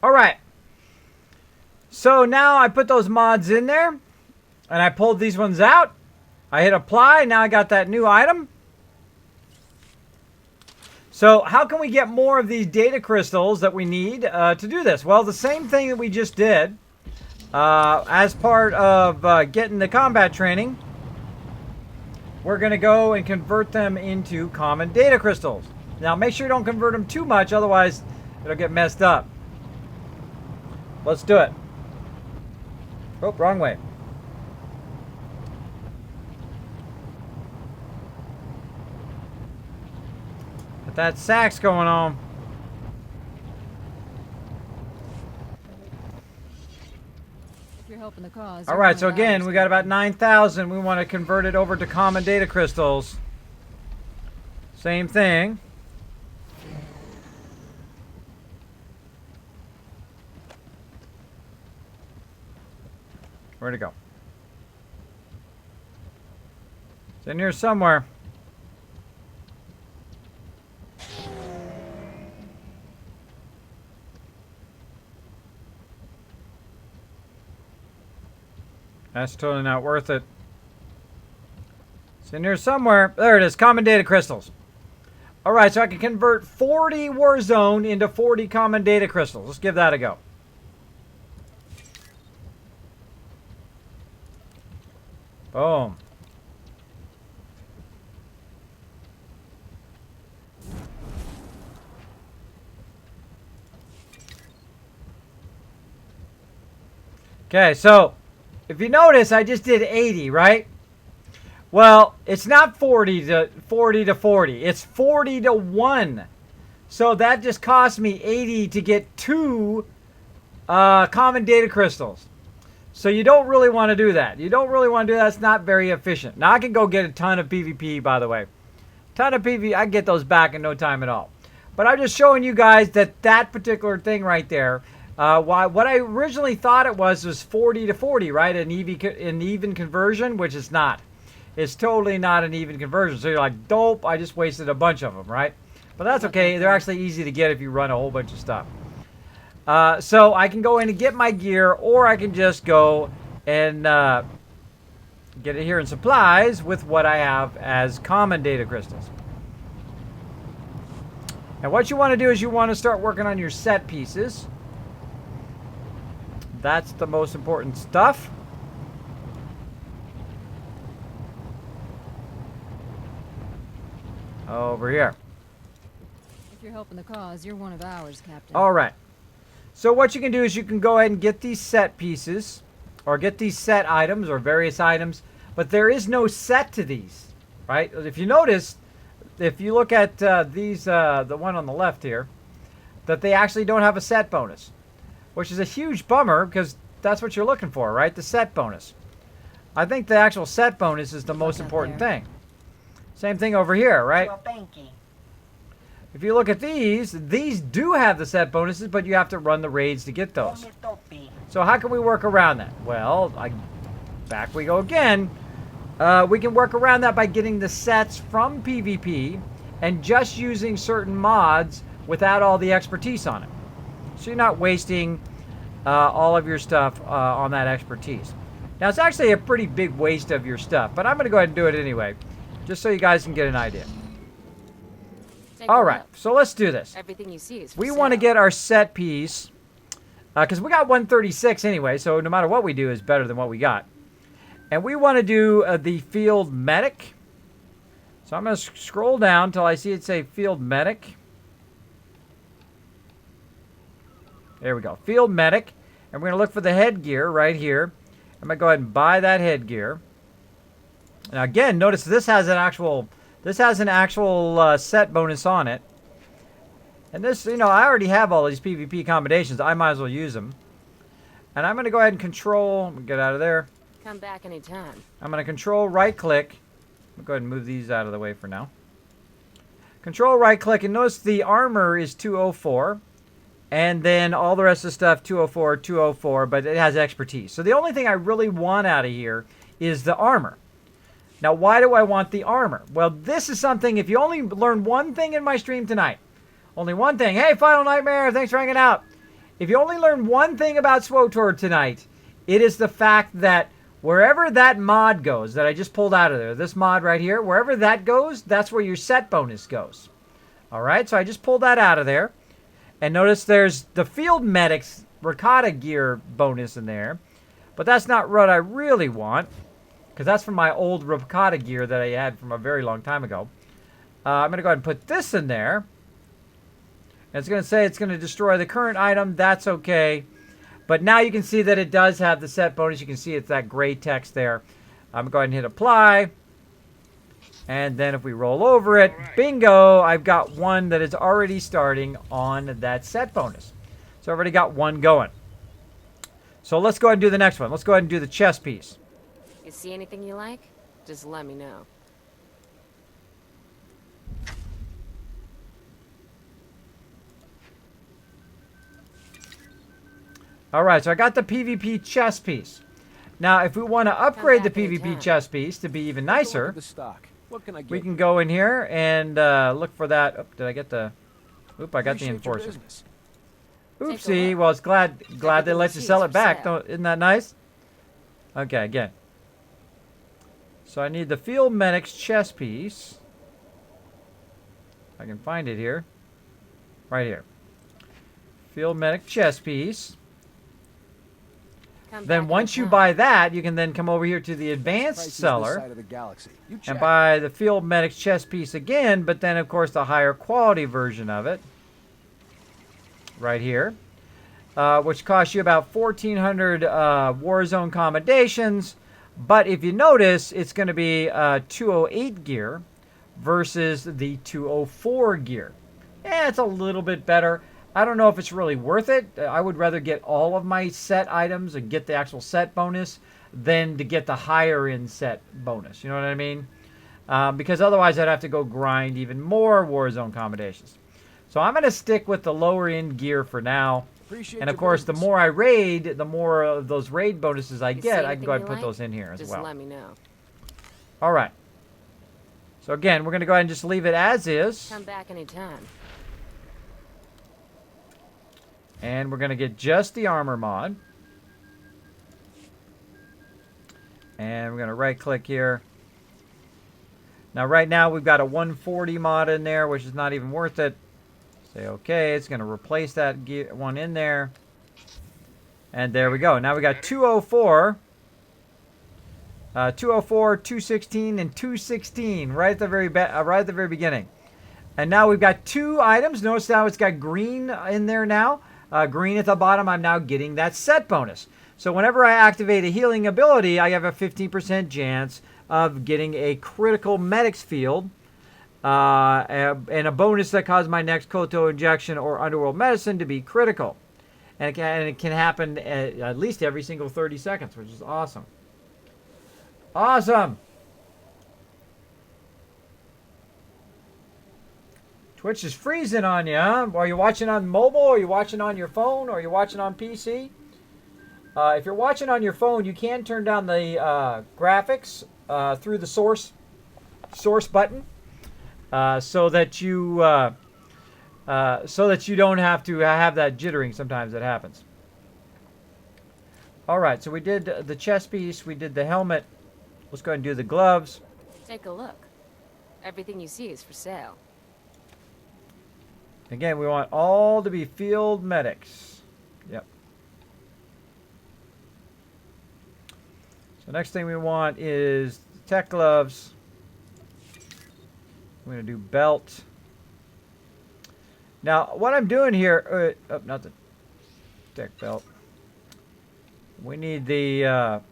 All right. So now I put those mods in there, and I pulled these ones out. I hit apply. Now I got that new item. So how can we get more of these data crystals that we need to do this? Well, the same thing that we just did as part of getting the combat training. We're going to go and convert them into common data crystals. Now, make sure you don't convert them too much, otherwise it'll get messed up. Let's do it. Oh, wrong way. But that sax going on. Helping the cause. All right, so again, we got about 9,000. We want to convert it over to common data crystals. Same thing. Where'd it go? It's in here somewhere. That's totally not worth it. It's in here somewhere. There it is. Common data crystals. All right, so I can convert 40 Warzone into 40 common data crystals. Let's give that a go. Boom. Okay, so if you notice, I just did 80, right? Well, it's not 40 to 40. It's 40 to 1. So that just cost me 80 to get 2 common data crystals. So you don't really want to do that. You don't really want to do that. It's not very efficient. Now, I can go get a ton of PvP, by the way. Ton of PvP. I can get those back in no time at all. But I'm just showing you guys that particular thing right there. What I originally thought it was 40 to 40, right? An even conversion, which it's not. It's totally not an even conversion. So you're like, dope, I just wasted a bunch of them, right? But that's okay. They're actually easy to get if you run a whole bunch of stuff. So I can go in and get my gear, or I can just go and get it here in supplies with what I have as common data crystals. And what you want to do is you want to start working on your set pieces. That's the most important stuff. Over here. If you're helping the cause, you're one of ours, Captain. All right. So what you can do is you can go ahead and get these set pieces, or get these set items, or various items, but there is no set to these, right? If you notice, if you look at these, the one on the left here, that they actually don't have a set bonus, which is a huge bummer because that's what you're looking for, right? The set bonus. I think the actual set bonus is the most important thing. Same thing over here, right? If you look at these do have the set bonuses, but you have to run the raids to get those. So how can we work around that? Well, back we go again. We can work around that by getting the sets from PvP and just using certain mods without all the expertise on it. So you're not wasting all of your stuff on that expertise. Now, it's actually a pretty big waste of your stuff, but I'm going to go ahead and do it anyway, just so you guys can get an idea. All right, so let's do this. Everything you see is for We sale. want to get our set piece, because we got 136 anyway, so no matter what we do is better than what we got. And we want to do the field medic. So I'm going to scroll down until I see it say field medic. There we go, field medic. And we're going to look for the headgear right here. I'm going to go ahead and buy that headgear. Now again, notice this has an actual set bonus on it. And this, you know, I already have all these PvP combinations. I might as well use them. And I'm going to go ahead and control, get out of there. Come back anytime. I'm going to control right click. I'll go ahead and move these out of the way for now. Control right click, and notice the armor is 204. And then all the rest of the stuff 204, 204, but it has expertise. So the only thing I really want out of here is the armor. Now, why do I want the armor? Well, this is something, if you only learn one thing in my stream tonight, only one thing. Hey, Final Nightmare, thanks for hanging out. If you only learn one thing about SWTOR tonight, it is the fact that wherever that mod goes that I just pulled out of there, this mod right here, wherever that goes, that's where your set bonus goes. All right, so I just pulled that out of there. And notice there's the Field Medic's Ricotta gear bonus in there. But that's not what I really want, because that's from my old Ricotta gear that I had from a very long time ago. I'm going to go ahead and put this in there. And it's going to say it's going to destroy the current item. That's okay. But now you can see that it does have the set bonus. You can see it's that gray text there. I'm going to go ahead and hit apply. And then if we roll over it, bingo, I've got one that is already starting on that set bonus. So I've already got one going. So let's go ahead and do the next one. Let's go ahead and do the chest piece. You see anything you like? Just let me know. All right, so I got the PVP chest piece. Now, if we want to upgrade the back PVP anytime. chest piece to be even nicer, The stock. What can I get? we can go in here and look for that. Oh, did I get the... Oop, I got the Appreciate your enforcer. business. Oopsie. look. Well, it's glad they Everything let you you see sell is it for back. sale. Isn't that nice? Okay, again. So I need the Field Medic's chest piece. I can find it here. Right here. Field Medic chest piece. Come Then back once you anytime. buy that, you can then come over here to the Price advanced is this seller side of the galaxy. You and check. buy the Field Medic's chest piece again, but then of course the higher quality version of it. Right here. Which costs you about 1,400 Warzone commendations. But if you notice, it's going to be 208 gear versus the 204 gear. Yeah, it's a little bit better. I don't know if it's really worth it. I would rather get all of my set items and get the actual set bonus than to get the higher end set bonus. You know what I mean? Because otherwise I'd have to go grind even more Warzone commendations. So I'm going to stick with the lower end gear for now. Appreciate And of your course, the business. more I raid, the more of those raid bonuses I You see get, I can anything go ahead you and put like? those in here as Just well. let me know. All right. So again, we're going to go ahead and just leave it as is. Come back anytime. And we're going to get just the armor mod. And we're going to right click here. Now right now we've got a 140 mod in there, which is not even worth it. Say okay, it's going to replace that one in there. And there we go. Now we got 204. 204, 216, and 216 right at the very beginning. And now we've got two items. Notice now it's got green in there now. Green at the bottom, I'm now getting that set bonus. So whenever I activate a healing ability, I have a 15% chance of getting a critical medics field and a bonus that causes my next Koto injection or underworld medicine to be critical. And it can happen at least every single 30 seconds, which is awesome. Awesome. Twitch is freezing on you, huh? Are you watching on mobile? Or are you watching on your phone? Or are you watching on PC? If you're watching on your phone, you can turn down the graphics through the source button, so that you don't have to have that jittering. Sometimes it happens. All right, so we did the chest piece. We did the helmet. Let's go ahead and do the gloves. Take a look. Everything you see is for sale. Again, we want all to be field medics. Yep. So next thing we want is tech gloves. We're going to do belt. Now, what I'm doing here... not the tech belt. We need the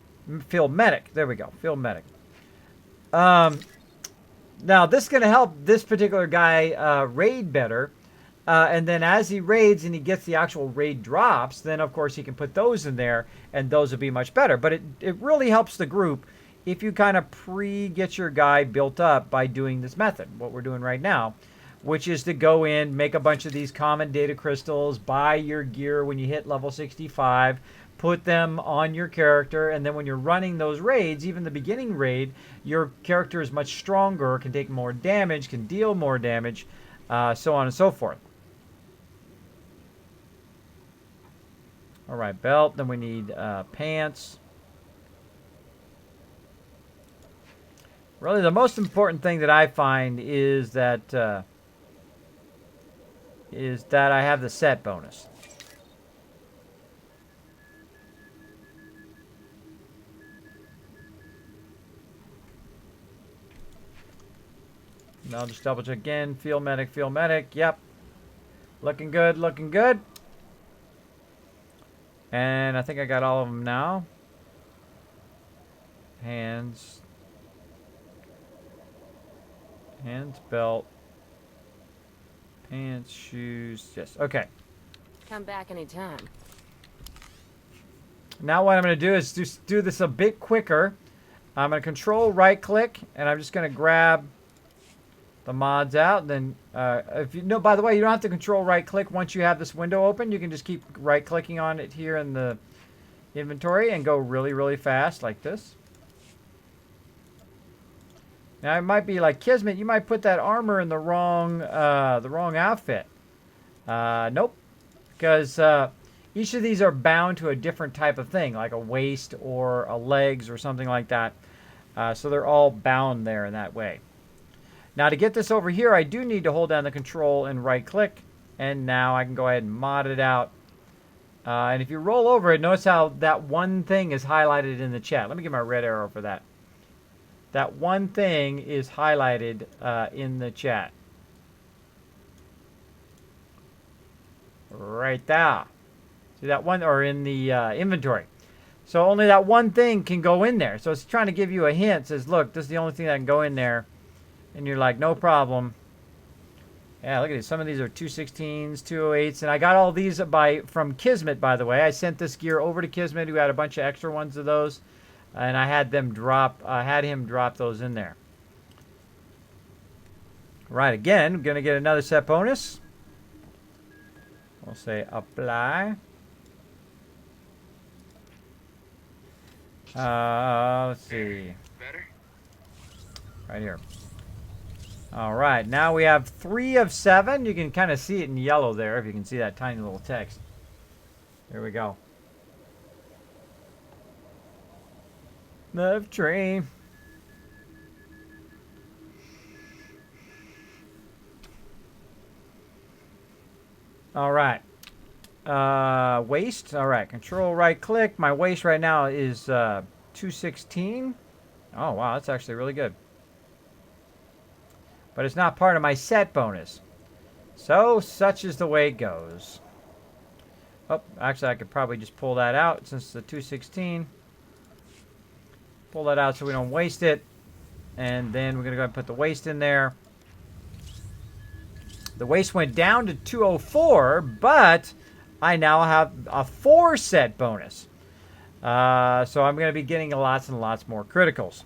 field medic. There we go. Field medic. Now, this is going to help this particular guy raid better. And then as he raids and he gets the actual raid drops, then of course he can put those in there and those will be much better. But it really helps the group if you kind of get your guy built up by doing this method, what we're doing right now, which is to go in, make a bunch of these common data crystals, buy your gear when you hit level 65, put them on your character, and then when you're running those raids, even the beginning raid, your character is much stronger, can take more damage, can deal more damage, so on and so forth. All right, belt. Then we need pants. Really, the most important thing that I find is that I have the set bonus. And I'll just double check again. Field medic, field medic. Yep. Looking good, looking good. And I think I got all of them now. Hands. Hands, belt. Pants, shoes. Yes, okay. Come back anytime. Now what I'm going to do is just do this a bit quicker. I'm going to control right click, and I'm just going to grab the mods out. Then, if you know, by the way, you don't have to control right click once you have this window open. You can just keep right clicking on it here in the inventory and go really, really fast like this. Now it might be like Kismet. You might put that armor in the wrong outfit. Nope, because each of these are bound to a different type of thing, like a waist or a legs or something like that. So they're all bound there in that way. Now to get this over here, I do need to hold down the control and right click, and now I can go ahead and mod it out. And if you roll over it, notice how that one thing is highlighted in the chat. Let me get my red arrow for that. That one thing is highlighted in the chat. Right there. See that one, or in the inventory. So only that one thing can go in there. So it's trying to give you a hint. It says, look, this is the only thing that can go in there. And you're like, no problem. Yeah, look at these. Some of these are 216s, 208s. And I got all these from Kismet, by the way. I sent this gear over to Kismet, who had a bunch of extra ones of those. And I had him drop those in there. Right, again, I'm going to get another set bonus. We'll say apply. Let's see. Better? Right here. All right, now we have 3 of 7. You can kind of see it in yellow there, if you can see that tiny little text. There we go. Love tree. All right. Waist. All right. Control right click. My waist right now is 216. Oh, wow. That's actually really good. But it's not part of my set bonus. So, such is the way it goes. Oh, actually, I could probably just pull that out since it's the 216. Pull that out so we don't waste it. And then we're going to go ahead and put the waist in there. The waist went down to 204, but I now have a 4 set bonus. So I'm going to be getting lots and lots more criticals.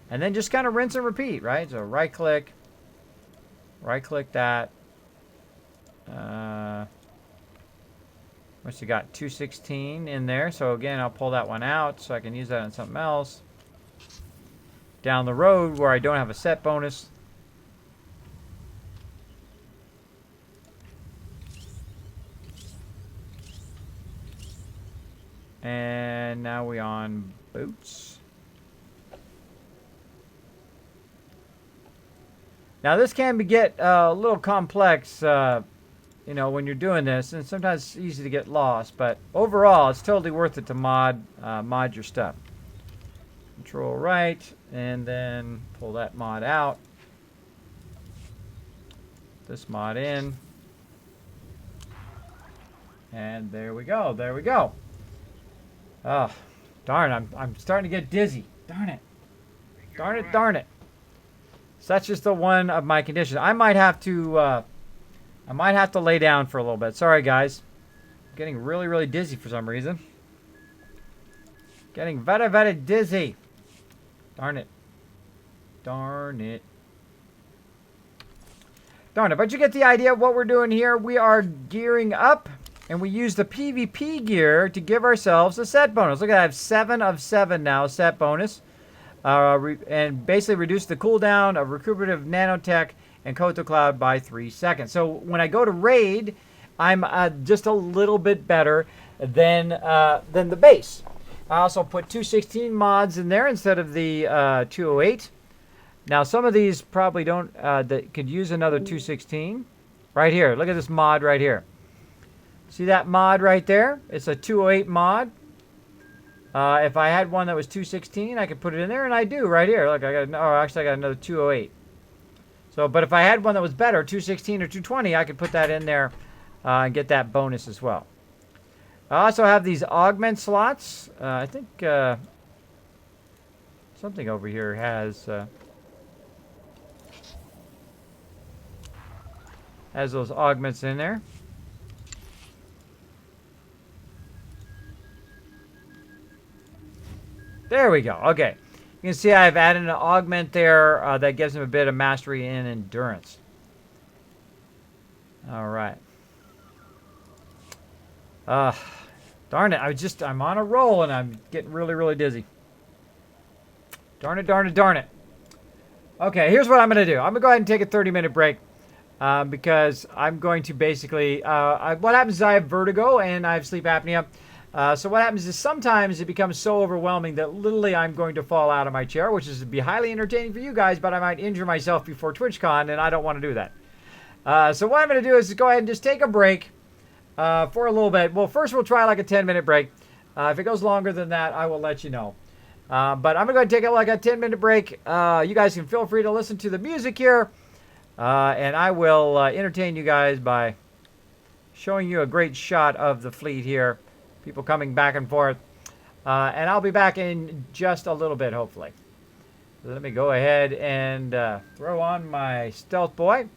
And then just kind of rinse and repeat, right? So right click that. Once you got 216 in there. So again, I'll pull that one out so I can use that on something else. Down the road where I don't have a set bonus. And now we're on boots. Now this can get a little complex, you know, when you're doing this, and sometimes it's easy to get lost. But overall, it's totally worth it to mod your stuff. Control right, and then pull that mod out. This mod in, and there we go. There we go. Oh, darn! I'm starting to get dizzy. Darn it! Darn it! Darn it! Such is the one of my conditions. I might have to lay down for a little bit. Sorry, guys. I'm getting really, really dizzy for some reason. Getting very, very dizzy. Darn it. Darn it. Darn it. But you get the idea of what we're doing here. We are gearing up and we use the PVP gear to give ourselves a set bonus. Look at that, I have 7 of 7 now, set bonus. And basically reduce the cooldown of recuperative nanotech and Koto Cloud by 3 seconds. So when I go to raid, I'm just a little bit better than the base. I also put 216 mods in there instead of the 208. Now some of these probably don't that could use another 216. Right here, look at this mod right here. See that mod right there? It's a 208 mod. If I had one that was 216, I could put it in there, and I do right here. Look, I got another 208. So, but if I had one that was better, 216 or 220, I could put that in there and get that bonus as well. I also have these augment slots. I think something over here has those augments in there. There we go. Okay. You can see I've added an augment there that gives him a bit of mastery and endurance. All right. Darn it. I'm on a roll and I'm getting really, really dizzy. Darn it, darn it, darn it. Okay, here's what I'm going to do. I'm going to go ahead and take a 30-minute break because I'm going to basically... what happens is I have vertigo and I have sleep apnea. So what happens is sometimes it becomes so overwhelming that literally I'm going to fall out of my chair, which is to be highly entertaining for you guys, but I might injure myself before TwitchCon, and I don't want to do that. So what I'm going to do is go ahead and just take a break for a little bit. Well, first we'll try like a 10-minute break. If it goes longer than that, I will let you know. But I'm going to take like a 10-minute break. You guys can feel free to listen to the music here, and I will entertain you guys by showing you a great shot of the fleet here. People coming back and forth. And I'll be back in just a little bit, hopefully. So let me go ahead and throw on my stealth boy.